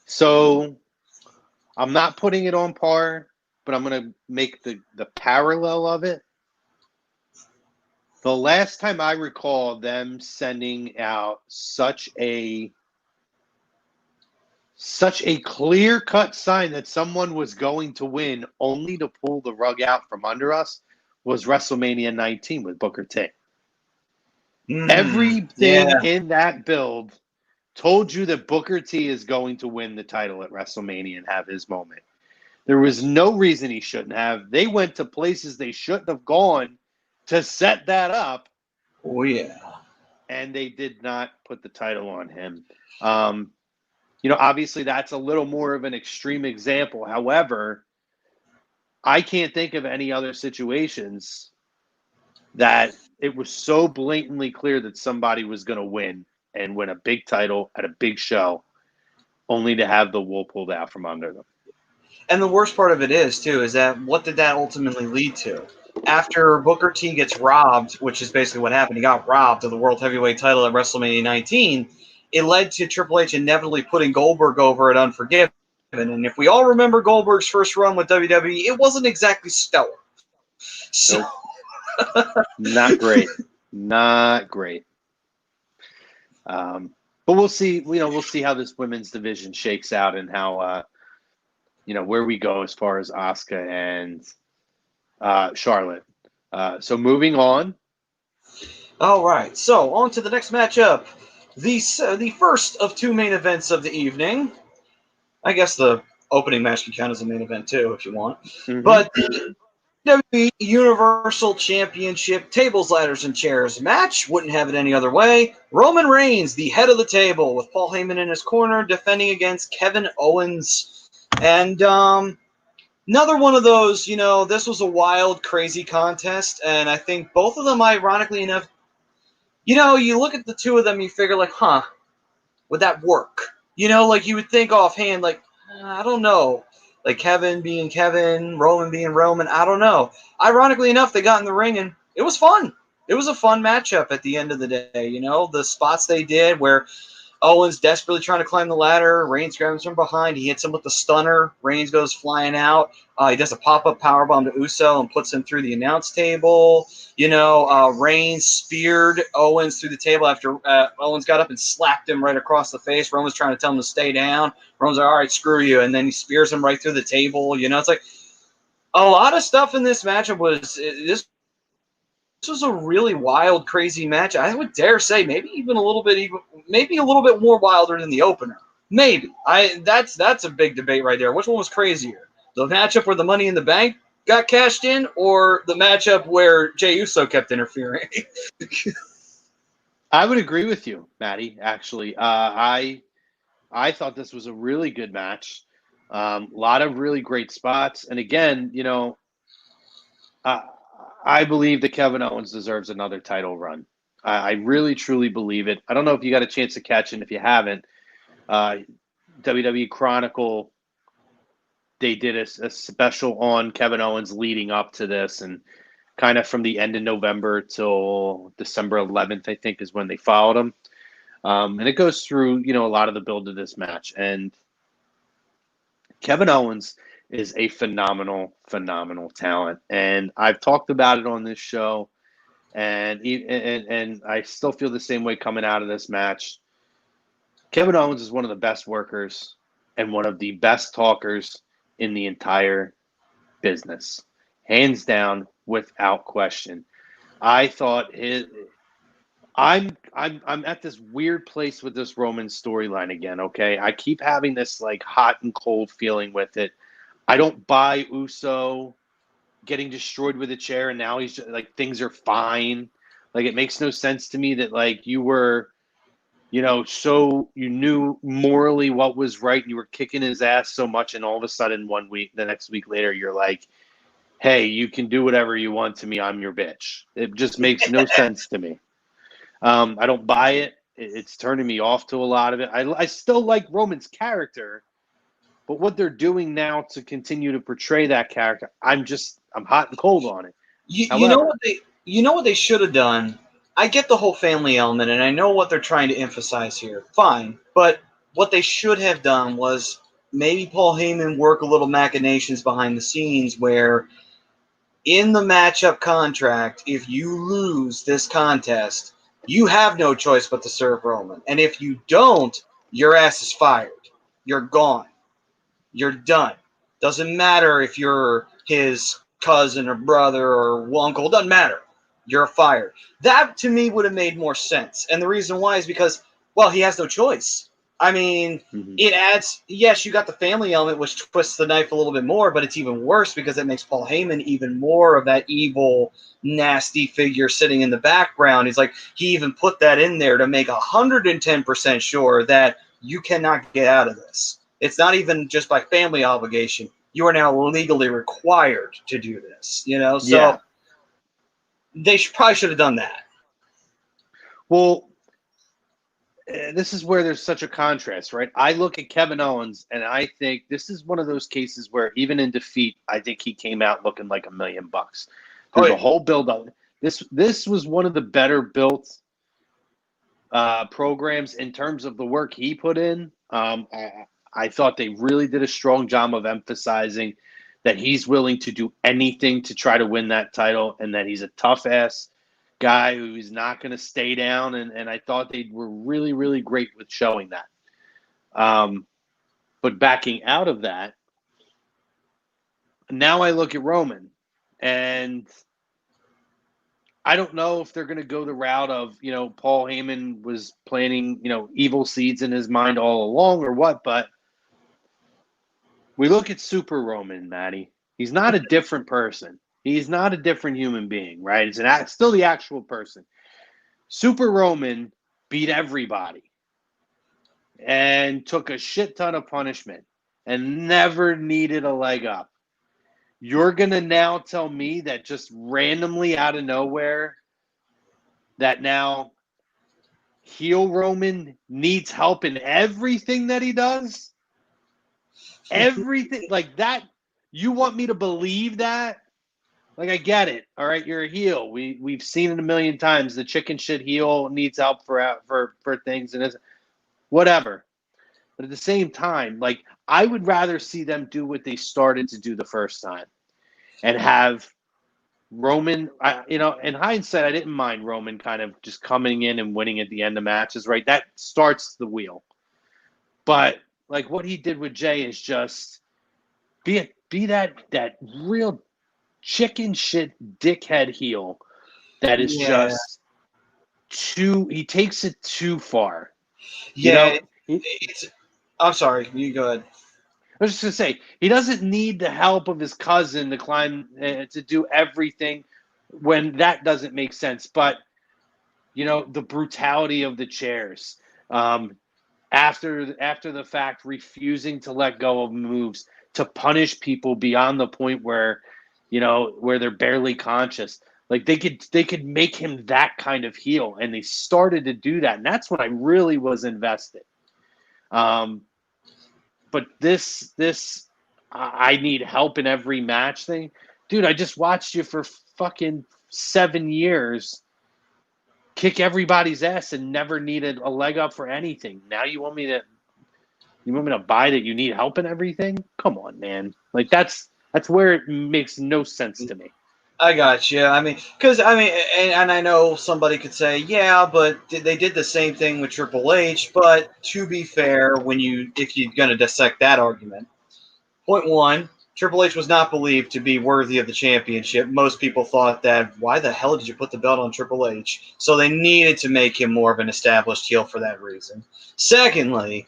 So I'm not putting it on par, but I'm going to make the parallel of it. The last time I recall them sending out such a clear-cut sign that someone was going to win only to pull the rug out from under us was WrestleMania 19 with Booker T. Everything in that build told you that Booker T is going to win the title at WrestleMania and have his moment. There was no reason he shouldn't have. They went to places they shouldn't have gone to set that up. Oh, yeah. And they did not put the title on him. You know, obviously that's a little more of an extreme example. However, I can't think of any other situations that it was so blatantly clear that somebody was going to win and win a big title at a big show only to have the wool pulled out from under them. And the worst part of it is, too, is that what did that ultimately lead to? After Booker T gets robbed, which is basically what happened, he got robbed of the World Heavyweight title at WrestleMania 19, it led to Triple H inevitably putting Goldberg over at Unforgiven. And if we all remember Goldberg's first run with WWE, it wasn't exactly stellar. So, Not great. Not great. But we'll see. You know, we'll see how this women's division shakes out and how, where we go as far as Asuka and Charlotte. So moving on. All right. So on to the next matchup. The first of 2 main events of the evening. I guess the opening match can count as a main event too, if you want. Mm-hmm. But WWE Universal Championship Tables, Ladders, and Chairs match. Wouldn't have it any other way. Roman Reigns, the head of the table, with Paul Heyman in his corner, defending against Kevin Owens. And another one of those, this was a wild, crazy contest. And I think both of them, ironically enough, you look at the two of them, you figure like, would that work? Like you would think offhand, like, I don't know. Like Kevin being Kevin, Roman being Roman, I don't know. Ironically enough, they got in the ring and it was fun. It was a fun matchup at the end of the day. The spots they did where Owens desperately trying to climb the ladder. Reigns grabs him from behind. He hits him with the stunner. Reigns goes flying out. He does a pop-up powerbomb to Uso and puts him through the announce table. Reigns speared Owens through the table after Owens got up and slapped him right across the face. Roman's trying to tell him to stay down. Roman's like, all right, screw you. And then he spears him right through the table. It's like a lot of stuff in this matchup this was a really wild, crazy match. I would dare say maybe a little bit more wilder than the opener. Maybe. That's a big debate right there. Which one was crazier? The matchup where the Money in the Bank got cashed in, or the matchup where Jey Uso kept interfering? I would agree with you, Maddie. Actually, I thought this was a really good match. A lot of really great spots, and again, uh, I believe that Kevin Owens deserves another title run. I really truly believe it. I don't know if you got a chance to catch it. If you haven't, WWE Chronicle, they did a special on Kevin Owens leading up to this, and kind of from the end of November till December 11th, I think, is when they followed him. And it goes through, a lot of the build of this match. And Kevin Owens is a phenomenal, phenomenal talent. And I've talked about it on this show. And I still feel the same way coming out of this match. Kevin Owens is one of the best workers and one of the best talkers in the entire business. Hands down, without question. I thought I'm at this weird place with this Roman storyline again, okay? I keep having this like hot and cold feeling with it. I don't buy Uso getting destroyed with a chair and now he's just, like things are fine. Like it makes no sense to me that like you were, so you knew morally what was right and you were kicking his ass so much, and all of a sudden the next week later you're like, hey, you can do whatever you want to me, I'm your bitch. It just makes no sense to me. I don't buy it. It's turning me off to a lot of it. I still like Roman's character, but what they're doing now to continue to portray that character, I'm hot and cold on it. You know what they should have done? I get the whole family element, and I know what they're trying to emphasize here. Fine. But what they should have done was maybe Paul Heyman work a little machinations behind the scenes where in the matchup contract, if you lose this contest, you have no choice but to serve Roman. And if you don't, your ass is fired. You're gone. You're done. Doesn't matter if you're his cousin or brother or uncle. Doesn't matter. You're fired. That, to me, would have made more sense. And the reason why is because, well, he has no choice. I mean, It adds, yes, you got the family element, which twists the knife a little bit more, but it's even worse because it makes Paul Heyman even more of that evil, nasty figure sitting in the background. He's like, he even put that in there to make 110% sure that you cannot get out of this. It's not even just by family obligation. You are now legally required to do this, So Yeah. they probably should have done that. Well, this is where there's such a contrast, right? I look at Kevin Owens, and I think this is one of those cases where even in defeat, I think he came out looking like $1 million. There's a whole build-up. This was one of the better built programs in terms of the work he put in. I thought they really did a strong job of emphasizing that he's willing to do anything to try to win that title and that he's a tough-ass guy who's not going to stay down. And I thought they were really, really great with showing that. But backing out of that, now I look at Roman, and I don't know if they're going to go the route of, Paul Heyman was planting, evil seeds in his mind all along or what, but we look at Super Roman, Maddie. He's not a different person. He's not a different human being, right? It's still the actual person. Super Roman beat everybody and took a shit ton of punishment and never needed a leg up. You're going to now tell me that just randomly out of nowhere that now heel Roman needs help in everything that he does? Everything like that. You want me to believe that? Like, I get it. All right, you're a heel. We've seen it a million times. The chicken shit heel needs help for things and it's whatever. But at the same time, like, I would rather see them do what they started to do the first time and have Roman. In hindsight, I didn't mind Roman kind of just coming in and winning at the end of matches. Right, that starts the wheel. But like what he did with Jey is just be that real chicken shit dickhead heel that is just too. He takes it too far. Yeah, I'm sorry. You go ahead. I was just gonna say he doesn't need the help of his cousin to climb to do everything when that doesn't make sense. But the brutality of the chairs, after the fact, refusing to let go of moves to punish people beyond the point where they're barely conscious. Like they could make him that kind of heel, and they started to do that, and that's when I really was invested. But this I need help in every match thing, dude. I just watched you for fucking 7 years kick everybody's ass and never needed a leg up for anything. Now you want me to buy that you need help in everything? Come on, man. Like that's where it makes no sense to me. I got you. I mean, and I know somebody could say, yeah, but they did the same thing with Triple H. But to be fair, if you're going to dissect that argument, point one, Triple H was not believed to be worthy of the championship. Most people thought that, why the hell did you put the belt on Triple H? So they needed to make him more of an established heel for that reason. Secondly,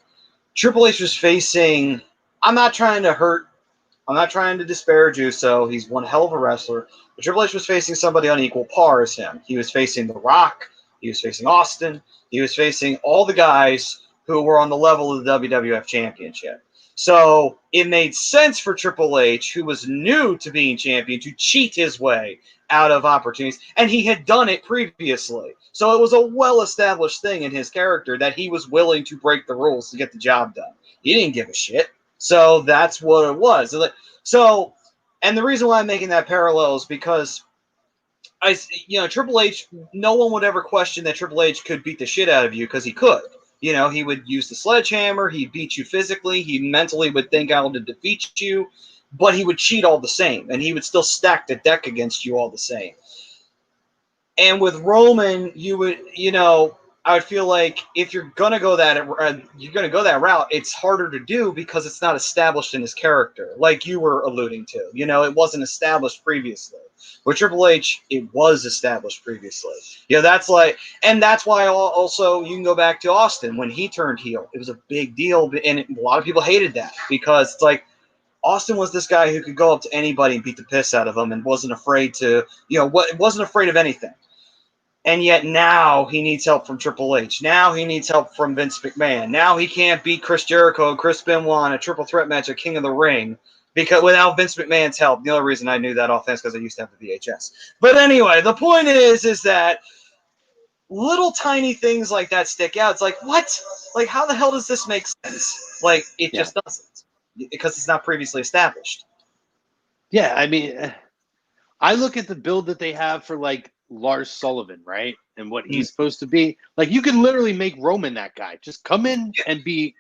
Triple H was facing, I'm not trying to disparage Uso. He's one hell of a wrestler. But Triple H was facing somebody on equal par as him. He was facing The Rock. He was facing Austin. He was facing all the guys who were on the level of the WWF Championship. So it made sense for Triple H, who was new to being champion, to cheat his way out of opportunities. And he had done it previously. So it was a well-established thing in his character that he was willing to break the rules to get the job done. He didn't give a shit. So that's what it was. So, and the reason why I'm making that parallel is because Triple H, no one would ever question that Triple H could beat the shit out of you because he could. He would use the sledgehammer. He'd beat you physically. He mentally would think how to defeat you, but he would cheat all the same, and he would still stack the deck against you all the same. And with Roman, I would feel like if you're gonna go that route, it's harder to do because it's not established in his character, like you were alluding to. It wasn't established previously. With Triple H, it was established previously. That's why also you can go back to Austin when he turned heel. It was a big deal, and a lot of people hated that because it's like Austin was this guy who could go up to anybody and beat the piss out of them and wasn't afraid wasn't afraid of anything. And yet now he needs help from Triple H. Now he needs help from Vince McMahon. Now he can't beat Chris Jericho and Chris Benoit in a triple threat match at King of the Ring because without Vince McMahon's help. The only reason I knew that offense because I used to have the VHS. But anyway, the point is that little tiny things like that stick out. It's like, what? Like, how the hell does this make sense? Like, it just doesn't because it's not previously established. Yeah, I mean, I look at the build that they have for like Lars Sullivan, right? And what he's supposed to be. Like, you can literally make Roman that guy. Just come in and be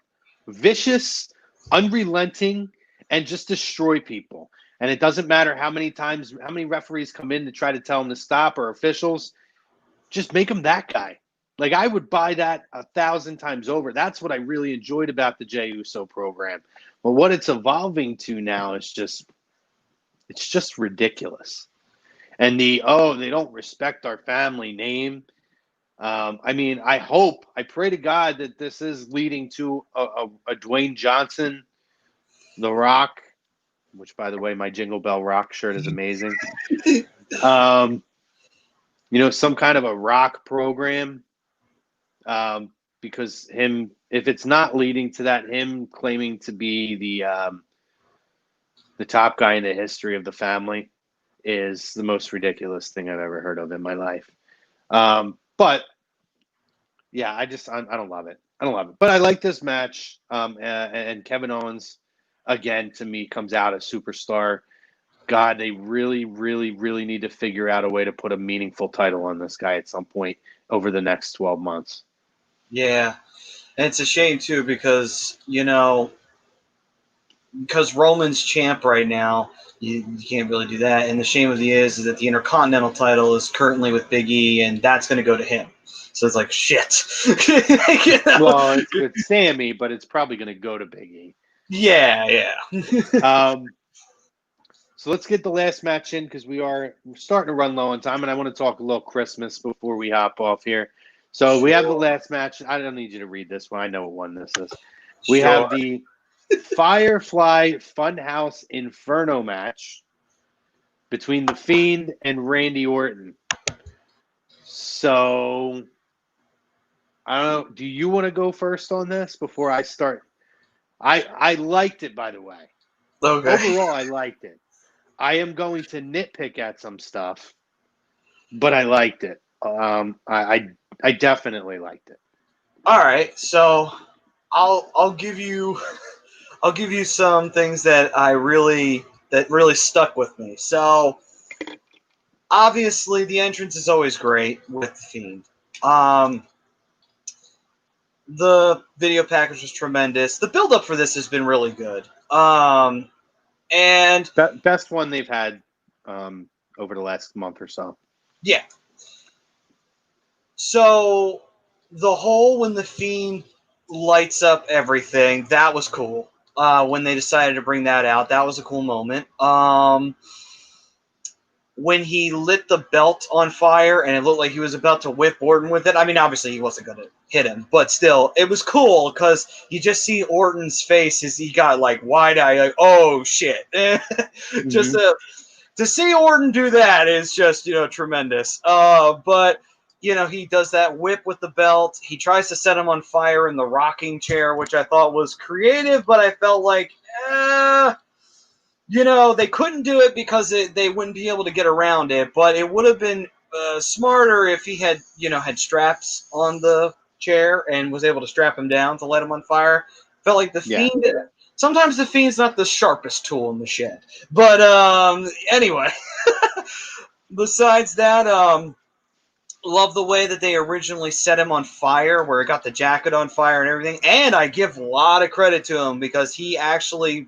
vicious, unrelenting, and just destroy people. And it doesn't matter how many referees come in to try to tell him to stop or officials. Just make him that guy. Like, I would buy that 1,000 times over. That's what I really enjoyed about the Jey Uso program. But what it's evolving to now is just ridiculous. And they don't respect our family name. I mean, I pray to God that this is leading to a Dwayne Johnson, The Rock, which, by the way, my Jingle Bell Rock shirt is amazing. Some kind of a Rock program. Because if it's not leading to that, him claiming to be the top guy in the history of the family is the most ridiculous thing I've ever heard of in my life. But yeah, I don't love it. I don't love it. But I like this match. And Kevin Owens, again, to me, comes out a superstar. God, they really, really, really need to figure out a way to put a meaningful title on this guy at some point over the next 12 months. Yeah. And it's a shame, too, because Roman's champ right now, you can't really do that. And the shame of the is that the Intercontinental title is currently with Big E, and that's going to go to him. So it's like, shit. Well, it's Sammy, but it's probably going to go to Big E. Yeah. So let's get the last match in because we're starting to run low on time, and I want to talk a little Christmas before we hop off here. So we have the last match. I don't need you to read this one. I know what one this is. We Sure. have the Firefly Funhouse Inferno match between The Fiend and Randy Orton. So, I don't know. Do you want to go first on this before I start? I liked it, by the way. Okay. Overall, I liked it. I am going to nitpick at some stuff, but I liked it. I definitely liked it. All right, so I'll give you some things that really stuck with me. So obviously the entrance is always great with the Fiend. The video package was tremendous. The build up for this has been really good. And Best one they've had over the last month or so. yeah. So the whole when the Fiend lights up everything, that was cool. When they decided to bring that out, that was a cool moment. When he lit the belt on fire and it looked like he was about to whip Orton with it. I mean, obviously he wasn't going to hit him, but still, it was cool because you just see Orton's face as he got like wide eye, like, oh shit. Just to see Orton do that is just, tremendous. But he does that whip with the belt. He tries to set him on fire in the rocking chair, which I thought was creative, but I felt like, they couldn't do it because they wouldn't be able to get around it. But it would have been smarter if he had, had straps on the chair and was able to strap him down to let him on fire. Felt like the Fiend. Sometimes the Fiend's not the sharpest tool in the shed. But anyway, besides that, love the way that they originally set him on fire, where it got the jacket on fire and everything. And I give a lot of credit to him because he actually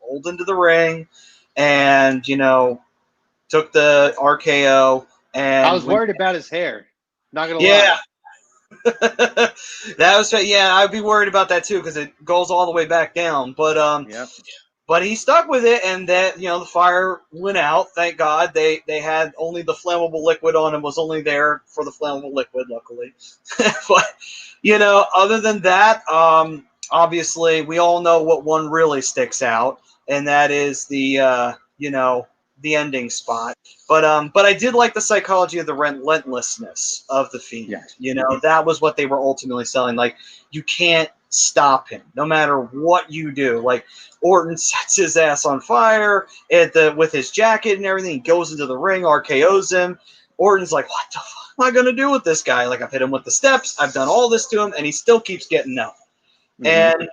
rolled into the ring and, took the RKO. And I was worried about his hair. Not gonna yeah. lie. I'd be worried about that too because it goes all the way back down. But But he stuck with it, and that the fire went out. Thank God. They had only the flammable liquid on him, was only there for the flammable liquid, luckily. But other than that, obviously we all know what one really sticks out, and that is the the ending spot. But I did like the psychology of the relentlessness of the Fiend. Yeah. That was what they were ultimately selling. Like, you can't stop him no matter what you do. Like, Orton sets his ass on fire with his jacket and everything. He goes into the ring, RKO's him. Orton's like, what the fuck am I going to do with this guy? Like, I've hit him with the steps. I've done all this to him, and he still keeps getting up. And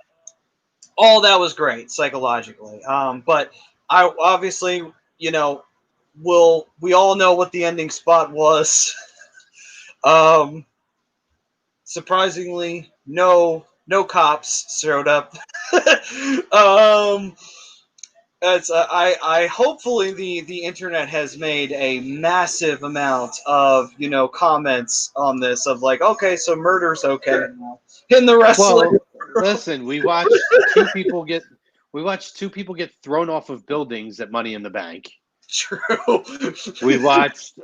all that was great psychologically. But I obviously, we all know what the ending spot was. Surprisingly, no cops showed up. I hopefully the internet has made a massive amount of comments on this of like, okay, so murder's okay now in the wrestling. Well, listen, we watched two people get thrown off of buildings at Money in the Bank. True. We watched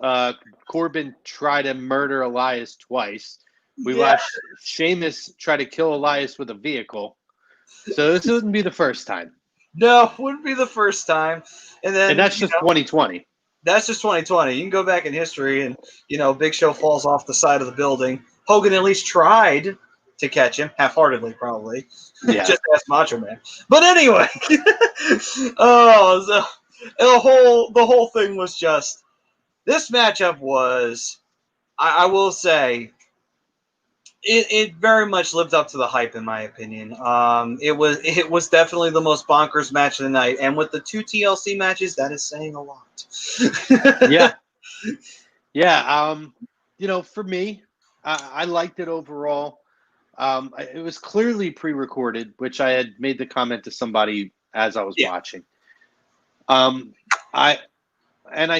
Corbin try to murder Elias twice. We watched Sheamus try to kill Elias with a vehicle. So this wouldn't be the first time. No, wouldn't be the first time. And that's just 2020. That's just 2020. You can go back in history and, Big Show falls off the side of the building. Hogan at least tried to catch him, half-heartedly probably. Yeah. Just ask Macho Man. But anyway, the whole thing was just, this matchup was, I will say, it very much lived up to the hype, in my opinion. It was definitely the most bonkers match of the night, and with the 2 TLC matches, that is saying a lot. For me, I liked it overall. It was clearly pre-recorded, which I had made the comment to somebody as I was watching. I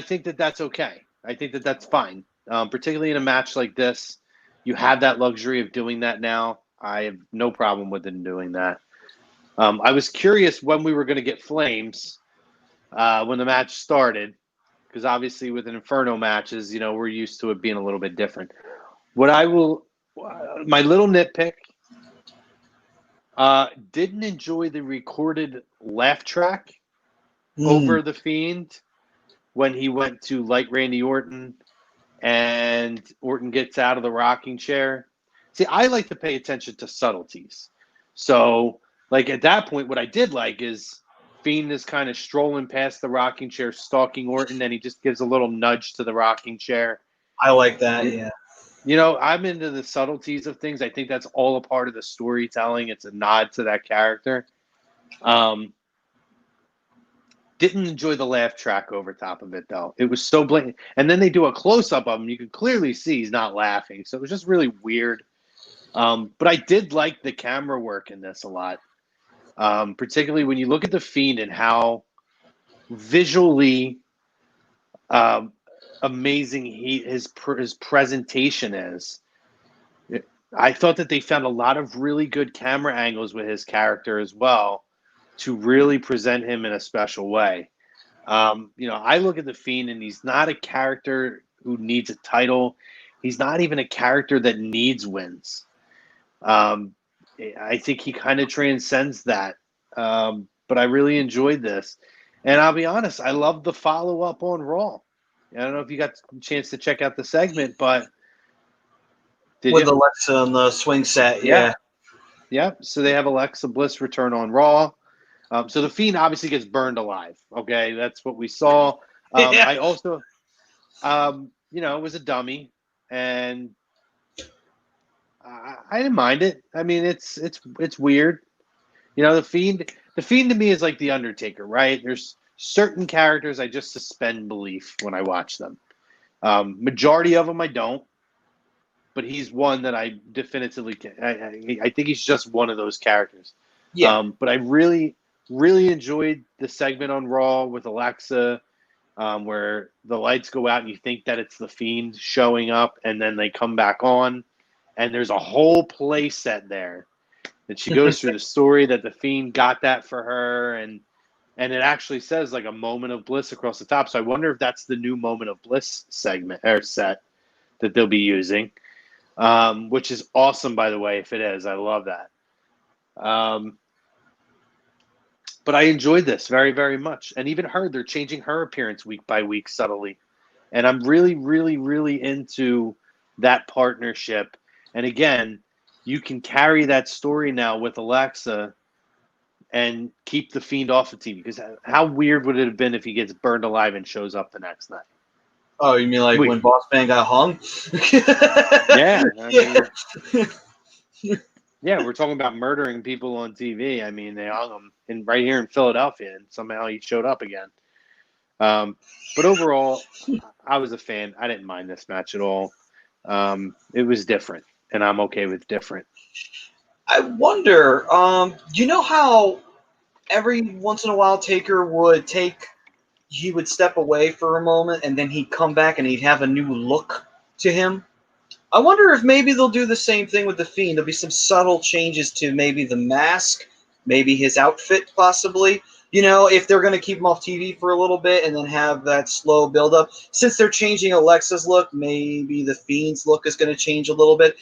think that that's okay. I think that that's fine, particularly in a match like this. You have that luxury of doing that now. I have no problem with them doing that. I was curious when we were going to get flames when the match started, because obviously with an Inferno matches, we're used to it being a little bit different. My little nitpick, Didn't enjoy the recorded laugh track Hmm. over the Fiend when he went to light Randy Orton and Orton gets out of the rocking chair. See, I like to pay attention to subtleties. So, like at that point, what I did like is Fiend is kind of strolling past the rocking chair, stalking Orton, and he just gives a little nudge to the rocking chair. I like that. Yeah. You know, I'm into the subtleties of things. I think that's all a part of the storytelling. It's a nod to that character. Didn't enjoy the laugh track over top of it, though. It was so blatant. And then they do a close-up of him. You can clearly see he's not laughing. So it was just really weird. But I did like the camera work in this a lot. Particularly when you look at The Fiend and how visually amazing his presentation is. I thought that they found a lot of really good camera angles with his character as well to really present him in a special way. You know, I look at The Fiend and he's not a character who needs a title. He's not even a character that needs wins. I think he kind of transcends that. But I really enjoyed this. And I'll be honest, I love the follow-up on Raw. I don't know if you got a chance to check out the segment, but With Alexa on the swing set, yeah. Yep. So they have Alexa Bliss return on Raw. So the Fiend obviously gets burned alive. Okay, that's what we saw. Yeah. I also, you know, was a dummy, and I didn't mind it. I mean, it's weird. You know, the Fiend to me is like the Undertaker, right? There's certain characters I just suspend belief when I watch them. Majority of them I don't. But he's one that I definitively can. I think he's just one of those characters. Yeah. But I really, really enjoyed the segment on Raw with Alexa, where the lights go out and you think that it's the Fiend showing up, and then they come back on, and there's a whole play set there. And she goes through the story that the Fiend got that for her, and it actually says like a moment of bliss across the top. So I wonder if that's the new moment of bliss segment or set that they'll be using. Which is awesome, by the way, if it is. I love that. But I enjoyed this very, very much. And even her, they're changing her appearance week by week subtly. And I'm really, really, really into that partnership. And again, you can carry that story now with Alexa and keep the Fiend off the TV. Because how weird would it have been if he gets burned alive and shows up the next night? Oh, you mean like when Boss Man got hung? Yeah. Yeah, we're talking about murdering people on TV. I mean, they hung him right here in Philadelphia, and somehow he showed up again. But overall, I was a fan. I didn't mind this match at all. It was different, and I'm okay with different. I wonder, you know how every once in a while Taker he would step away for a moment and then he'd come back and he'd have a new look to him? I wonder if maybe they'll do the same thing with The Fiend. There'll be some subtle changes to maybe the mask, maybe his outfit possibly. You know, if they're going to keep him off TV for a little bit and then have that slow build-up. Since they're changing Alexa's look, maybe The Fiend's look is going to change a little bit.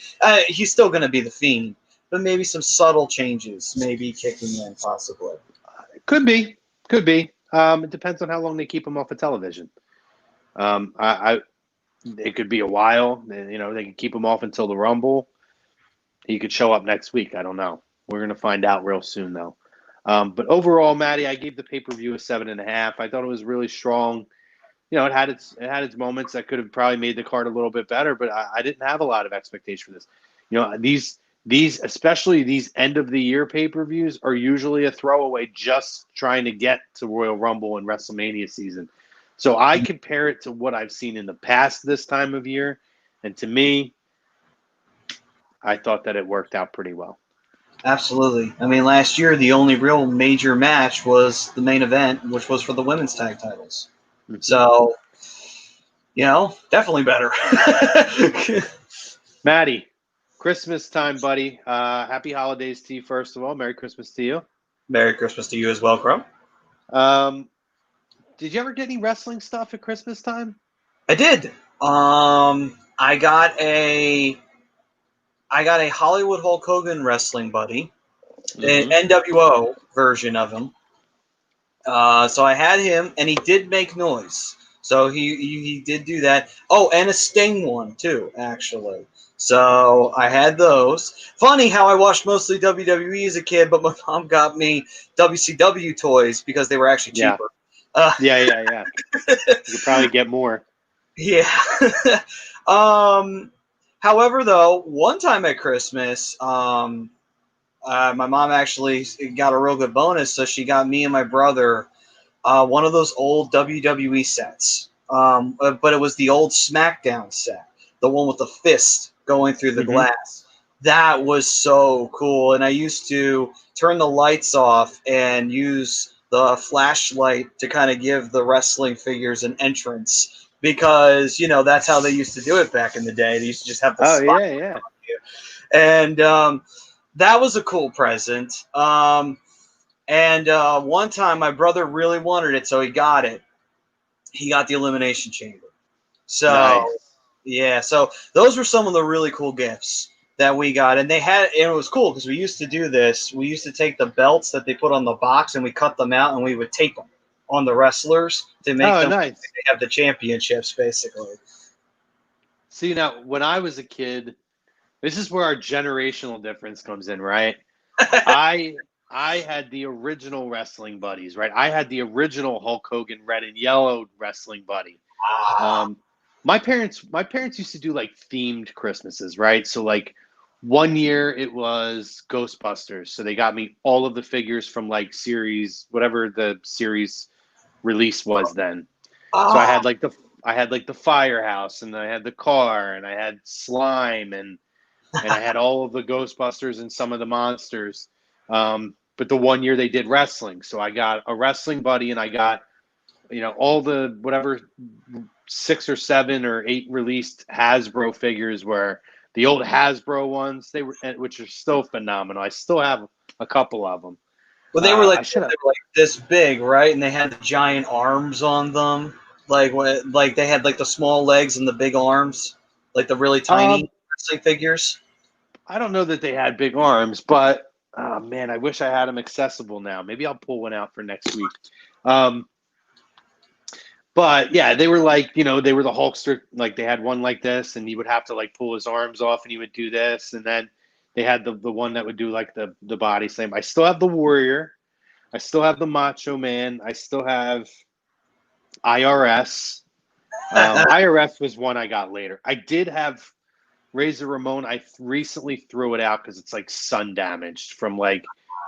He's still going to be The Fiend, but maybe some subtle changes maybe kicking in possibly. Could be. It depends on how long they keep him off of television. It could be a while. You know, they could keep him off until the Rumble. He could show up next week. I don't know. We're going to find out real soon, though. But overall, Maddie, I gave the pay-per-view a 7.5. I thought it was really strong. You know, it had its moments that could have probably made the card a little bit better, but I didn't have a lot of expectation for this. You know, these especially these end of the year pay-per-views are usually a throwaway, just trying to get to Royal Rumble and WrestleMania season. So I compare it to what I've seen in the past this time of year, and to me, I thought that it worked out pretty well. Absolutely. I mean, last year the only real major match was the main event, which was for the women's tag titles. Mm-hmm. So, you know, definitely better. Maddie, Christmas time, buddy. Happy holidays to you, first of all. Merry Christmas to you. Merry Christmas to you as well, Crow. Did you ever get any wrestling stuff at Christmas time? I did. I got a Hollywood Hulk Hogan wrestling buddy. an NWO version of him. So I had him, and he did make noise. So he did do that. Oh, and a Sting one too, actually. So I had those. Funny how I watched mostly WWE as a kid, but my mom got me WCW toys because they were actually Yeah. cheaper. Yeah. You could probably get more. Yeah. However, though, one time at Christmas, my mom actually got a real good bonus, so she got me and my brother one of those old WWE sets. But it was the old SmackDown set, the one with the fist going through the glass. That was so cool. And I used to turn the lights off and use the flashlight to kind of give the wrestling figures an entrance because, you know, that's how they used to do it back in the day. They used to just have the spotlight Yeah. on you. And that was a cool present. And one time my brother really wanted it, so he got it. He got the Elimination Chamber. So, Nice. yeah, so those were some of the really cool gifts that we got. And it was cool because we used to do this. We used to take the belts that they put on the box and we cut them out and we would tape them on the wrestlers to make them nice. they have the championships, basically. See, now, when I was a kid, this is where our generational difference comes in, right? I had the original wrestling buddies, right? I had the original Hulk Hogan red and yellow wrestling buddy. My parents used to do like themed Christmases, right? So like one year it was Ghostbusters, so they got me all of the figures from like series, whatever the series release was then. So I had like the firehouse, and I had the car, and I had slime, and I had all of the Ghostbusters and some of the monsters. But the one year they did wrestling, so I got a wrestling buddy, and I got, you know, all the whatever 6 or 7 or 8 released Hasbro figures were the old Hasbro ones. They were, which are still phenomenal. I still have a couple of them. Well, they were like this big, right? And they had the giant arms on them, like they had like the small legs and the big arms, like the really tiny wrestling figures. I don't know that they had big arms, but oh man, I wish I had them accessible now. Maybe I'll pull one out for next week. But yeah, they were like, you know, they were the Hulkster. Like they had one like this, and he would have to like pull his arms off, and he would do this, and then they had the one that would do like the body slam. I still have the Warrior. I still have the Macho Man. I still have IRS. IRS was one I got later. I did have Razor Ramon. I recently threw it out because it's like sun damaged from like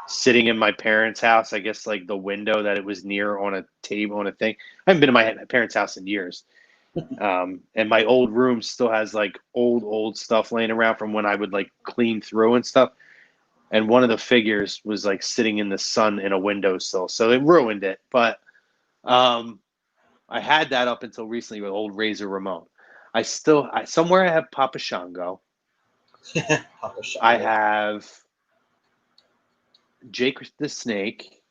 sitting in my parents' house. I guess like the window that it was near on a table on a thing. I haven't been in my parents' house in years. And my old room still has like old stuff laying around from when I would like clean through and stuff. And one of the figures was like sitting in the sun in a windowsill, so it ruined it. But I had that up until recently with old Razor Ramon. Somewhere I have Papa Shango. Papa Shango. I have Jake the Snake.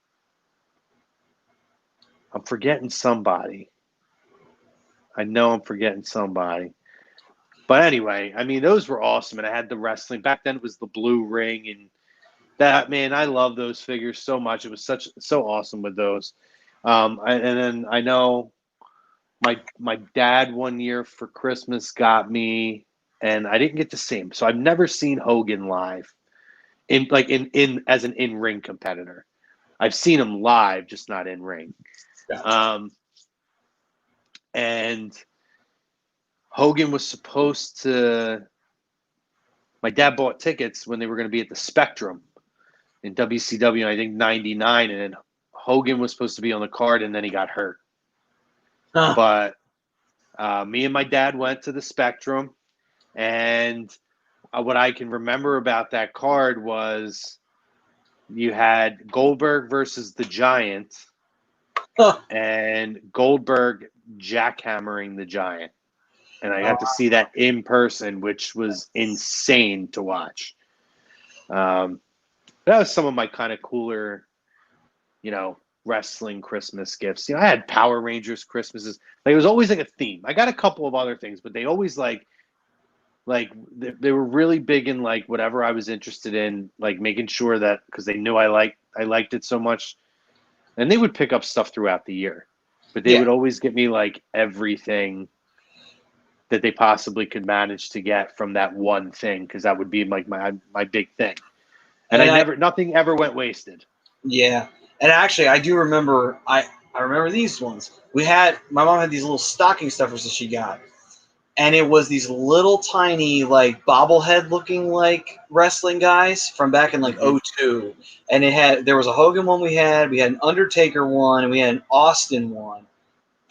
I'm forgetting somebody. I know I'm forgetting somebody. But anyway, I mean, those were awesome. And I had the wrestling. Back then it was the blue ring. And that, man, I love those figures so much. It was so awesome with those. And then I know my dad one year for Christmas got me, and I didn't get to see him. So I've never seen Hogan live in as an in-ring competitor. I've seen him live, just not in ring. Gotcha. And Hogan was supposed to. My dad bought tickets when they were going to be at the Spectrum in WCW, I think '99, and then Hogan was supposed to be on the card, and then he got hurt. But me and my dad went to the Spectrum, and what I can remember about that card was you had Goldberg versus the Giant, and Goldberg jackhammering the Giant. And I got to see that in person, which was insane to watch. That was some of my kind of cooler, you know, wrestling Christmas gifts. You know, I had Power Rangers Christmases. Like, it was always like a theme. I got a couple of other things, but they always like Like they were really big in like whatever I was interested in, like making sure that because they knew I liked it so much, and they would pick up stuff throughout the year, but they Yeah. would always get me like everything that they possibly could manage to get from that one thing because that would be like my big thing, and nothing ever went wasted. Yeah, and actually, I do remember. I remember these ones. My mom had these little stocking stuffers that she got, and it was these little tiny like bobblehead looking like wrestling guys from back in like '02, and there was a Hogan one we had an Undertaker one, and we had an Austin one.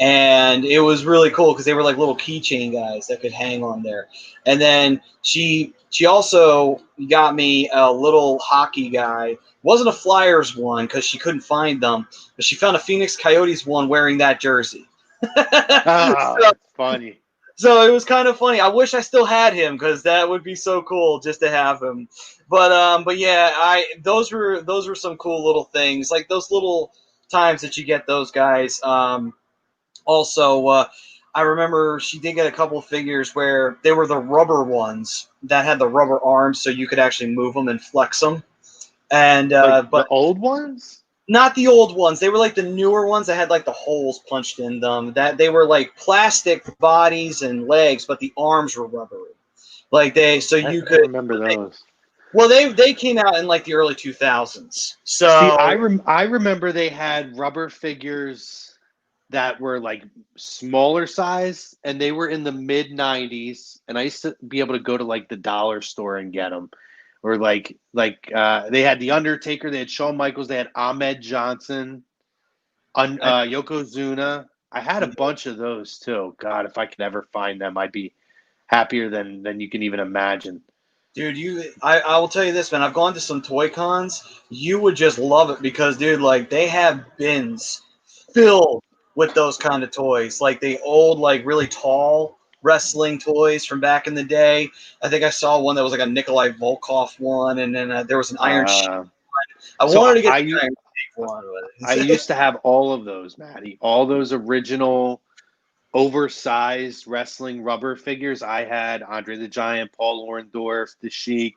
And it was really cool because they were like little keychain guys that could hang on there. And then she also got me a little hockey guy. It wasn't a Flyers one because she couldn't find them, but she found a Phoenix Coyotes one wearing that jersey. Oh, that's funny. So it was kind of funny. I wish I still had him because that would be so cool just to have him. But yeah, those were some cool little things, like those little times that you get those guys. Also, I remember she did get a couple of figures where they were the rubber ones that had the rubber arms, so you could actually move them and flex them. And Like but the old ones? not the old ones. They were like the newer ones that had like the holes punched in them. That they were like plastic bodies and legs, but the arms were rubbery. Like I remember those. Well, they came out in like the early 2000s. So See, I remember they had rubber figures that were like smaller size, and they were in the mid 90s. And I used to be able to go to like the dollar store and get them. Or they had the Undertaker, they had Shawn Michaels, they had Ahmed Johnson, Yokozuna. I had a bunch of those too. God, if I could ever find them, I'd be happier than you can even imagine. Dude, I will tell you this, man. I've gone to some toy cons. You would just love it because, dude, like they have bins filled with those kind of toys, like the old, like really tall wrestling toys from back in the day. I think I saw one that was like a Nikolai Volkov one, and then there was an Iron Sheik. I wanted to get the Iron Sheik one. I used to have all of those, Maddie. All those original oversized wrestling rubber figures. I had Andre the Giant, Paul Orndorff, the Sheik,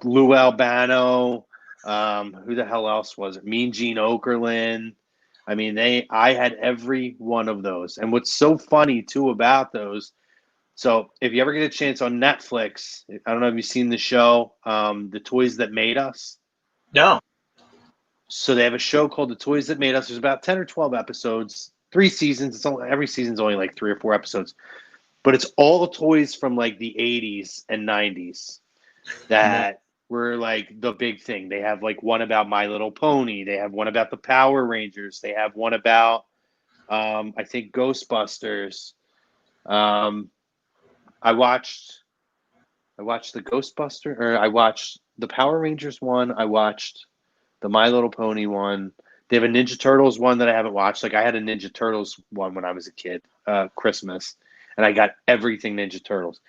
Lou Albano. Who the hell else was it? Mean Gene Okerlund. I mean, I had every one of those. And what's so funny too about those, so if you ever get a chance on Netflix, I don't know if you've seen the show, The Toys That Made Us. No. So they have a show called The Toys That Made Us. There's about 10 or 12 episodes, 3 seasons. Every season's only like 3 or 4 episodes. But it's all the toys from like the 80s and 90s that were like the big thing. They have like one about My Little Pony. They have one about the Power Rangers. They have one about, I think, Ghostbusters. I watched the Ghostbuster, or I watched the Power Rangers one. I watched the My Little Pony one. They have a Ninja Turtles one that I haven't watched. Like I had a Ninja Turtles one when I was a kid, Christmas, and I got everything Ninja Turtles.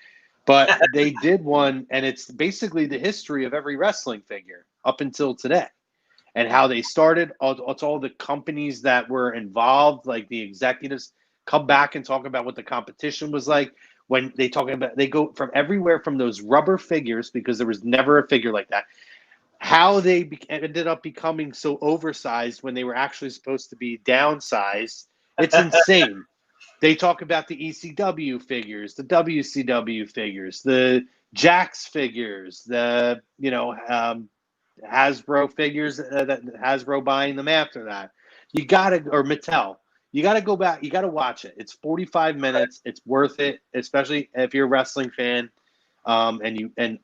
But they did one, and it's basically the history of every wrestling figure up until today, and how they started. It's all the companies that were involved, like the executives, come back and talk about what the competition was like. When they go from everywhere from those rubber figures, because there was never a figure like that, how they ended up becoming so oversized when they were actually supposed to be downsized. It's insane. They talk about the ECW figures, the WCW figures, the Jax figures, the Hasbro figures, that Hasbro buying them after that. Or Mattel. You gotta go back. You gotta watch it. It's 45 minutes. It's worth it, especially if you're a wrestling fan. I've been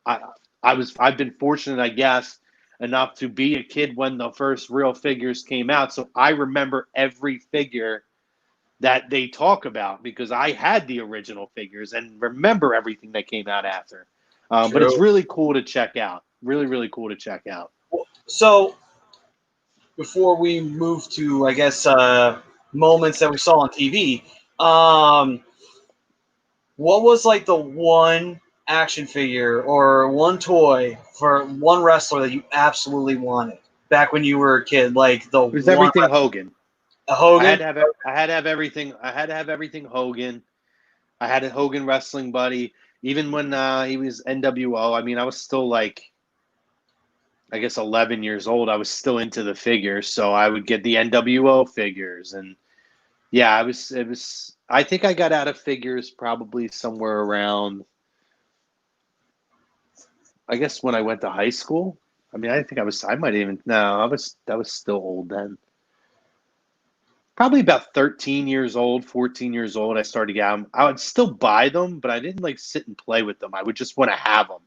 fortunate, I guess, enough to be a kid when the first real figures came out. So I remember every figure that they talk about because I had the original figures and remember everything that came out after. But it's really cool to check out. Really, really cool to check out. So before we move to, I guess, moments that we saw on TV, what was like the one action figure or one toy for one wrestler that you absolutely wanted back when you were a kid? Like it was everything Hogan. Hogan. I had to have everything. I had to have everything Hogan. I had a Hogan wrestling buddy. Even when he was NWO, I mean, I was still like, I guess 11 years old. I was still into the figures, so I would get the NWO figures, and yeah, It was. I think I got out of figures probably somewhere around, I guess, when I went to high school. I mean, I think I was. I might even. No, I was still old then. Probably about 13 years old, 14 years old. I started to get them. I would still buy them, but I didn't like sit and play with them. I would just want to have them.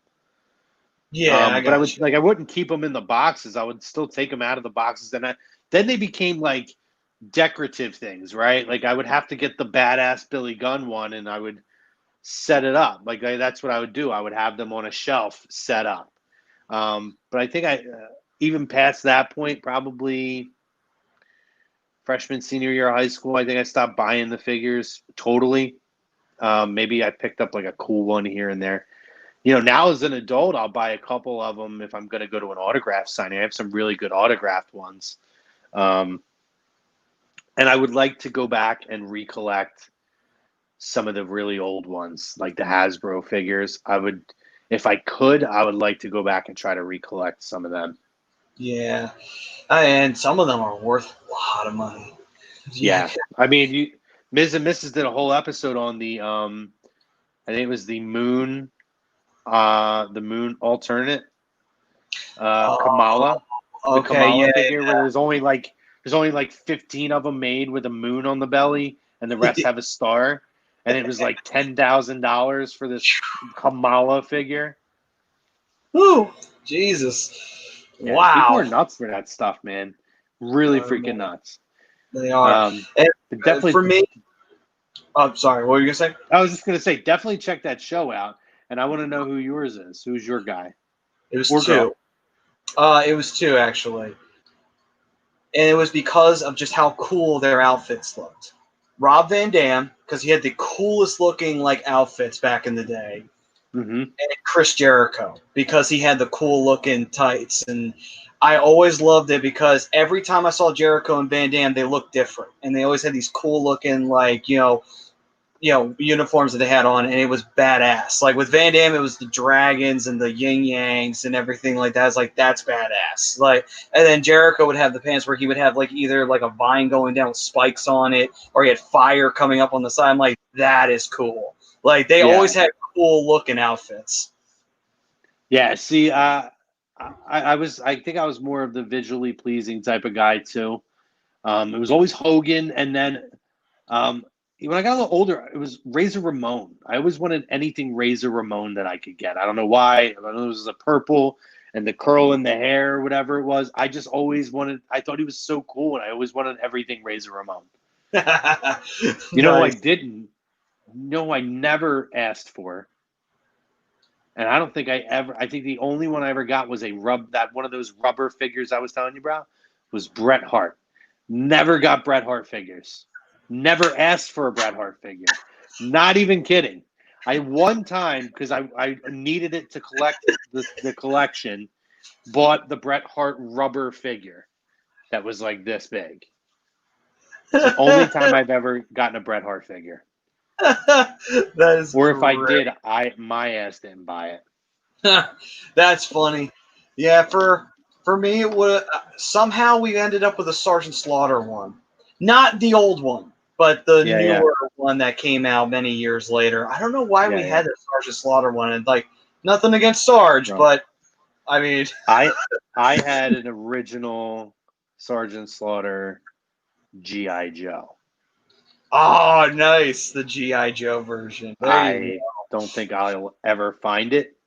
Yeah, I But I got would you. like I wouldn't keep them in the boxes. I would still take them out of the boxes, and then they became like decorative things, right? Like I would have to get the badass Billy Gunn one, and I would set it up. That's what I would do. I would have them on a shelf set up. But I think even past that point, probably freshman, senior year of high school, I think I stopped buying the figures totally. Maybe I picked up like a cool one here and there. Now as an adult, I'll buy a couple of them if I'm going to go to an autograph signing. I have some really good autographed ones. And I would like to go back and recollect some of the really old ones, like the Hasbro figures. If I could, I would like to go back and try to recollect some of them. Yeah, and some of them are worth a lot of money. Yeah. I mean, Ms. and Mrs. did a whole episode on I think it was the Moon alternate, Kamala, the Okay, Kamala yeah, figure, where there's only like 15 of them made with a moon on the belly, and the rest have a star, and it was like $10,000 for this Kamala figure. Whew, Jesus. Yeah, people are Wow. nuts for that stuff, man. Really freaking Man, nuts. they are. But And definitely, for me, oh, sorry, what were you going to say? I was just gonna say, definitely check that show out, and I want to know who yours is. Who's your guy? It was Or two. girl? It was two, actually. And it was because of just how cool their outfits looked. Rob Van Dam, because he had the coolest looking like outfits back in the day. Mm-hmm. And Chris Jericho, because he had the cool looking tights. And I always loved it because every time I saw Jericho and Van Dam, they looked different. And they always had these cool looking, like, uniforms that they had on, and it was badass. Like with Van Damme, it was the dragons and the yin yangs and everything like that. It's like, that's badass. Like, and then Jericho would have the pants where he would have like either like a vine going down with spikes on it, or he had fire coming up on the side. I'm like, that is cool. Like they always had cool looking outfits. Yeah. See, I think I was more of the visually pleasing type of guy too. It was always Hogan, and then when I got a little older, it was Razor Ramon. I always wanted anything Razor Ramon that I could get. I don't know why. I don't know, it was the purple and the curl in the hair, or whatever it was. I just always wanted. I thought he was so cool, and I always wanted everything Razor Ramon. I didn't. No, I never asked for. And I don't think I think the only one I ever got was one of those rubber figures I was telling you about was Bret Hart. Never got Bret Hart figures. Never asked for a Bret Hart figure. Not even kidding. I one time, because I needed it to collect the collection, bought the Bret Hart rubber figure that was like this big. It's the only time I've ever gotten a Bret Hart figure. That is Or if I great. did, my ass didn't buy it. That's funny. Yeah, for me, it would somehow we ended up with a Sergeant Slaughter one, not the old one, but the newer one that came out many years later. I don't know why we had the Sergeant Slaughter one, and like nothing against Sarge, but I mean, I had an original Sergeant Slaughter GI Joe. Oh, nice, the GI Joe version. I don't think I'll ever find it.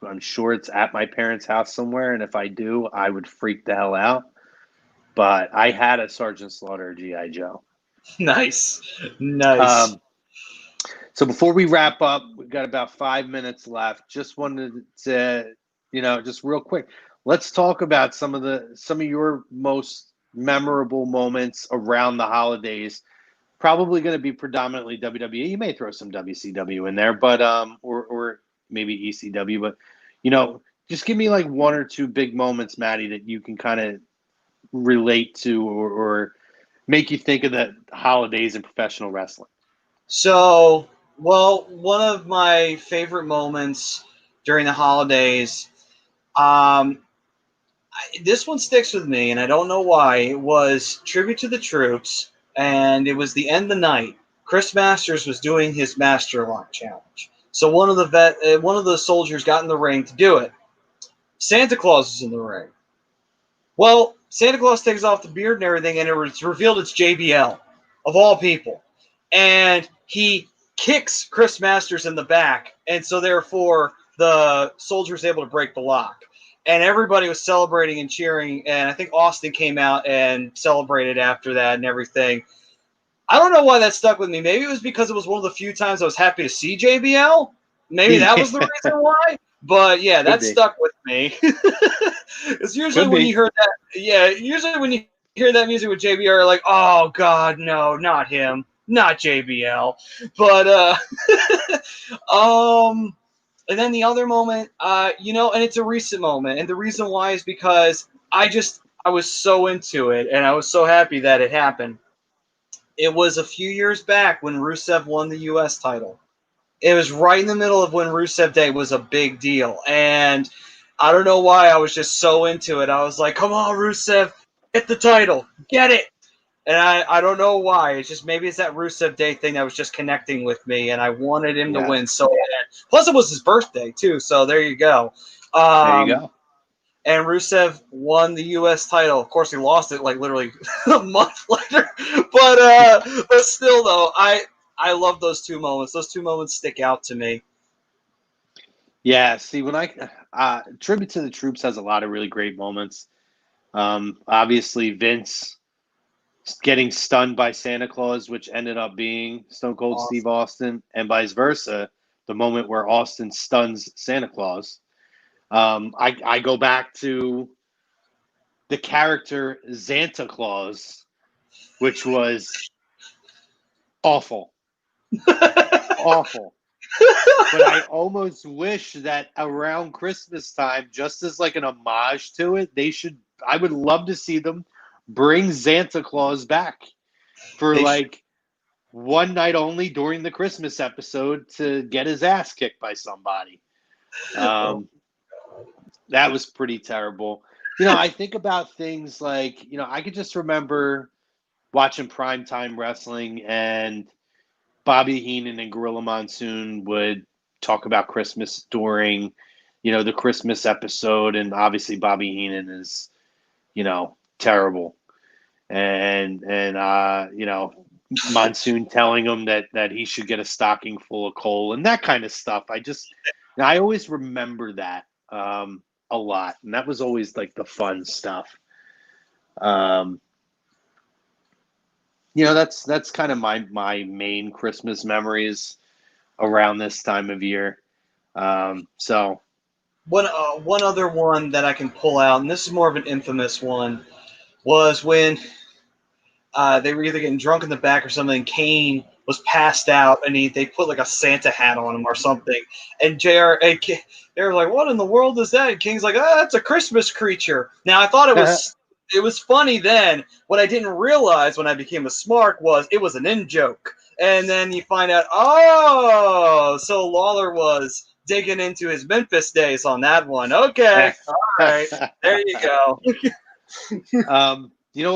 I'm sure it's at my parents' house somewhere, and if I do, I would freak the hell out. But I had a Sergeant Slaughter GI Joe. Nice. So before we wrap up, we've got about 5 minutes left. Just wanted to, just real quick, let's talk about some of your most memorable moments around the holidays. Probably going to be predominantly WWE. You may throw some WCW in there, but or maybe ECW. But just give me like one or two big moments, Maddie, that you can kind of relate to or make you think of the holidays in professional wrestling. So Well, one of my favorite moments during the holidays, um, this one sticks with me, and I don't know why. It was Tribute to the Troops, and it was the end of the night. Chris Masters was doing his Master Lock Challenge. So one of the soldiers got in the ring to do it. Santa Claus is in the ring. Well, Santa Claus takes off the beard and everything, and it's revealed it's JBL, of all people. And he kicks Chris Masters in the back, and so therefore the soldier was able to break the lock. And everybody was celebrating and cheering, and I think Austin came out and celebrated after that and everything. I don't know why that stuck with me. Maybe it was because it was one of the few times I was happy to see JBL. Maybe that was the reason why. But yeah, Could that be. stuck with me. It's usually Could when be. you heard that. Yeah, usually when you hear that music with JBL, you're like, oh God, no, not him, not JBL. But and then the other moment, and it's a recent moment, and the reason why is because I was so into it, and I was so happy that it happened. It was a few years back when Rusev won the U.S. title. It was right in the middle of when Rusev Day was a big deal. And I don't know why I was just so into it. I was like, come on, Rusev, get the title. Get it. And I don't know why. It's just maybe it's that Rusev Day thing that was just connecting with me, and I wanted him to Yeah. win so bad. Plus, it was his birthday, too. So there you go. There you go. And Rusev won the U.S. title. Of course, he lost it like literally a month later. But still, though, I love those two moments. Those two moments stick out to me. Yeah. See, when Tribute to the Troops has a lot of really great moments. Obviously, Vince getting stunned by Santa Claus, which ended up being Stone Cold Awesome. Steve Austin, and vice versa. The moment where Austin stuns Santa Claus. I go back to the character Santa Claus, which was awful, awful. But I almost wish that around Christmas time, just as like an homage to it, I would love to see them bring Santa Claus back for They like one night only during the Christmas episode to get his ass kicked by somebody. Um, that was pretty terrible. I think about things like, I could just remember watching primetime wrestling, and Bobby Heenan and Gorilla Monsoon would talk about Christmas during, the Christmas episode. And obviously Bobby Heenan is, terrible. And Monsoon telling him that he should get a stocking full of coal and that kind of stuff. I always remember that a lot. And that was always like the fun stuff. Um, that's kind of my main Christmas memories around this time of year. So one other one that I can pull out, and this is more of an infamous one, was when they were either getting drunk in the back or something. Kane was passed out, and they put like a Santa hat on him or something. And they were like, "What in the world is that?" And King's like, "Ah, that's a Christmas creature." Now I thought it was funny then. What I didn't realize when I became a smart was it was an in joke. And then you find out, oh, so Lawler was digging into his Memphis days on that one. Okay, all right, there you go.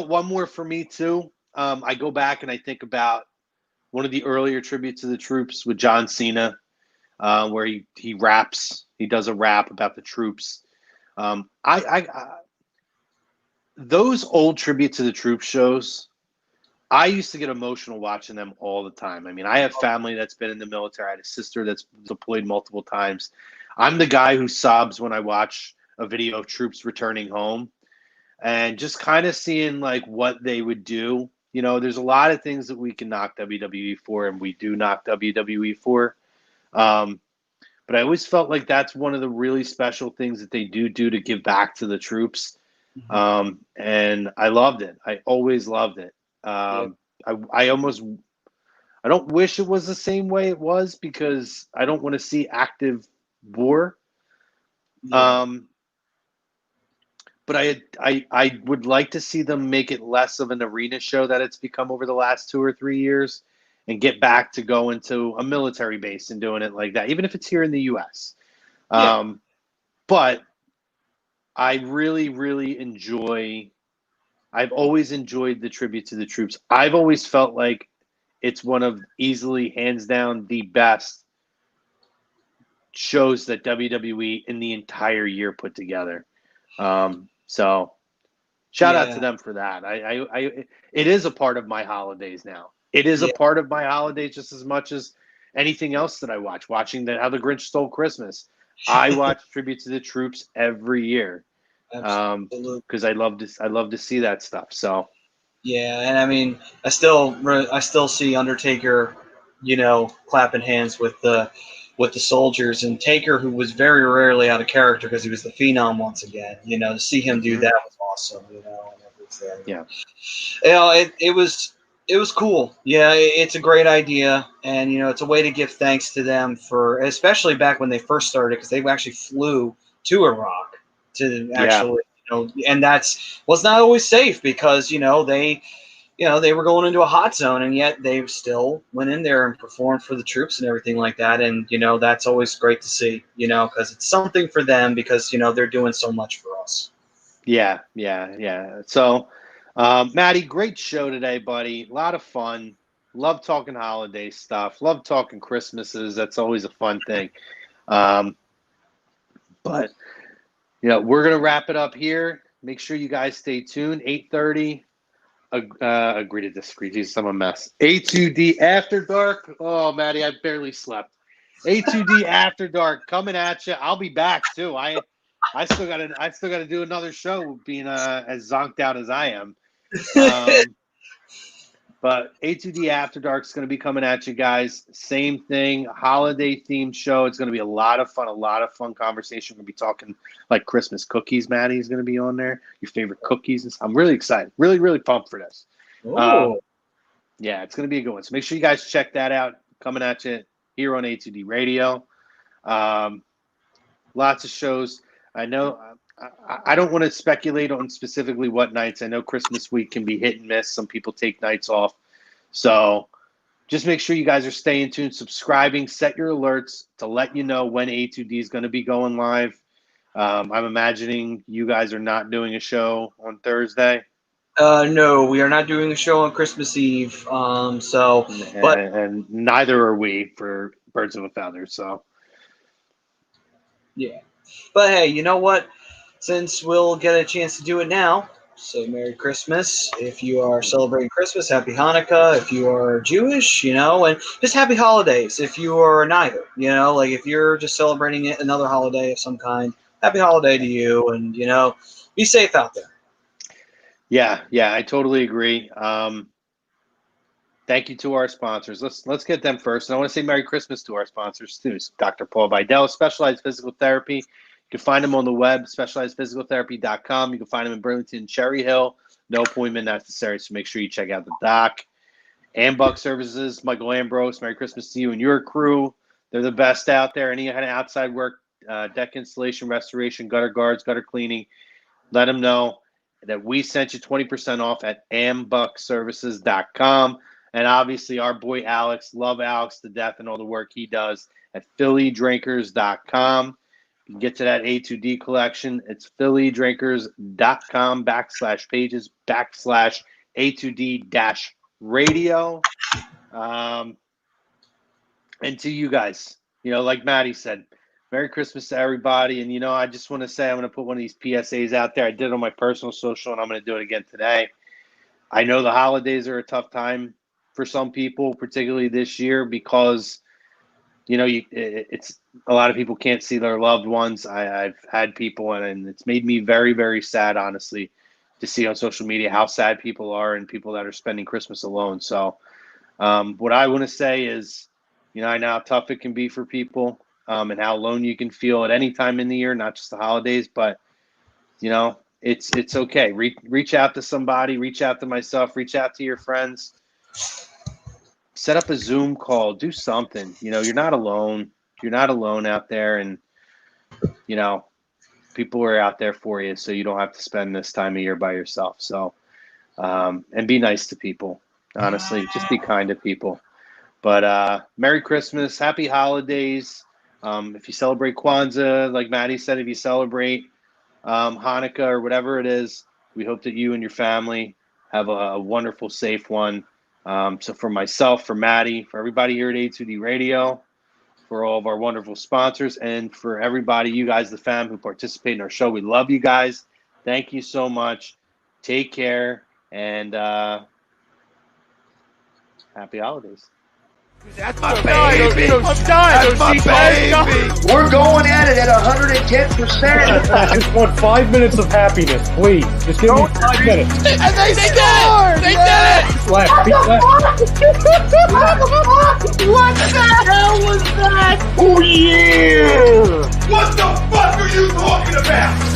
One more for me too. I go back and I think about one of the earlier tributes to the troops with John Cena, where he raps. He does a rap about the troops. I those old tribute to the troops shows, I used to get emotional watching them all the time. I mean, I have family that's been in the military. I had a sister that's deployed multiple times. I'm the guy who sobs when I watch a video of troops returning home, and just kind of seeing like what they would do. There's a lot of things that we can knock WWE for, and we do knock WWE for. But I always felt like that's one of the really special things that they do to give back to the troops. And I loved it. I always loved it. I don't wish it was the same way it was, because I don't want to see active war. Yeah. But I would like to see them make it less of an arena show that it's become over the last 2 or 3 years, and get back to going to a military base and doing it like that, even if it's here in the U.S. Yeah. But I really, really I've always enjoyed the tribute to the troops. I've always felt like it's one of easily, hands down, the best shows that WWE in the entire year put together. So shout out to them for that. It is a part of my holidays now. It is a Yeah. part of my holidays just as much as anything else that I watch. Watching How the Grinch Stole Christmas. I watch Tribute to the Troops every year Absolutely. because I love to see that stuff. So Yeah, and I mean, I still see Undertaker, clapping hands with the soldiers, and Taker, who was very rarely out of character because he was the Phenom once again. To see him do that was awesome. And everything. yeah, It was cool. Yeah, it's a great idea, and it's a way to give thanks to them for, especially back when they first started, because they actually flew to Iraq to actually, and was not always safe because they were going into a hot zone, and yet they still went in there and performed for the troops and everything like that. And that's always great to see, because it's something for them because they're doing so much for us. yeah. So. Maddie, great show today, buddy. A lot of fun. Love talking holiday stuff. Love talking Christmases. That's always a fun thing. But we're gonna wrap it up here. Make sure you guys stay tuned. 8:30. Agree to disagree. Jesus, I'm a mess. A2D After Dark. Oh, Maddie, I barely slept. A2D After Dark coming at you. I'll be back too. I still gotta do another show, being as zonked out as I am. But A2D After Dark is going to be coming at you guys. Same thing, holiday themed show. It's going to be a lot of fun conversation. We're going to be talking like Christmas cookies. Maddie's going to be on there. Your favorite cookies. I'm really excited. Really, really pumped for this. Yeah, it's going to be a good one. So make sure you guys check that out. Coming at you here on A2D Radio. Lots of shows. I know. I don't want to speculate on specifically what nights. I know Christmas week can be hit and miss. Some people take nights off. So just make sure you guys are staying tuned, subscribing, set your alerts to let you know when A2D is going to be going live. I'm imagining you guys are not doing a show on Thursday. No, we are not doing a show on Christmas Eve. And neither are we for Birds of a Feather. So yeah, but hey, you know what? Since we'll get a chance to do it now, say Merry Christmas. If you are celebrating Christmas, Happy Hanukkah. If you are Jewish, and just Happy Holidays. If you are neither, like if you're just celebrating another holiday of some kind, Happy Holiday to you, and be safe out there. Yeah, I totally agree. Thank you to our sponsors. Let's get them first. And I want to say Merry Christmas to our sponsors too. Dr. Paul Vidal, Specialized Physical Therapy. You can find them on the web, specializedphysicaltherapy.com. You can find them in Burlington, Cherry Hill. No appointment necessary, so make sure you check out the doc. Ambuck Services, Michael Ambrose, Merry Christmas to you and your crew. They're the best out there. Any kind of outside work, deck installation, restoration, gutter guards, gutter cleaning, let them know that we sent you 20% off at ambuckservices.com. And obviously our boy Alex, love Alex to death and all the work he does at phillydrinkers.com. You can get to that A2D collection. It's phillydrinkers.com/pages/A2D-radio. And to you guys, like Maddie said, Merry Christmas to everybody. And, I just want to say I'm going to put one of these PSAs out there. I did it on my personal social, and I'm going to do it again today. I know the holidays are a tough time for some people, particularly this year, because it's a lot of people can't see their loved ones. I've had people, and it's made me very, very sad, honestly, to see on social media how sad people are and people that are spending Christmas alone. So what I want to say is, I know how tough it can be for people and how alone you can feel at any time in the year, not just the holidays, but, it's okay. Reach out to somebody, reach out to myself, reach out to your friends. Set up a Zoom call, do something. You're not alone. You're not alone out there, and people are out there for you, so you don't have to spend this time of year by yourself. So and be nice to people. Honestly, just be kind to people. But Merry Christmas, Happy Holidays. If you celebrate Kwanzaa, like Maddie said, if you celebrate Hanukkah or whatever it is, we hope that you and your family have a wonderful, safe one. So for myself, for Maddie, for everybody here at A2D Radio, for all of our wonderful sponsors, and for everybody, you guys, the fam who participate in our show, we love you guys. Thank you so much. Take care, and happy holidays. That's my baby. That's my baby. We're going at it at 110%. I just want 5 minutes of happiness, please. Just give me 5 minutes. And they scored. They did it. Left, beat left. What the hell was that? Oh yeah. What the fuck are you talking about?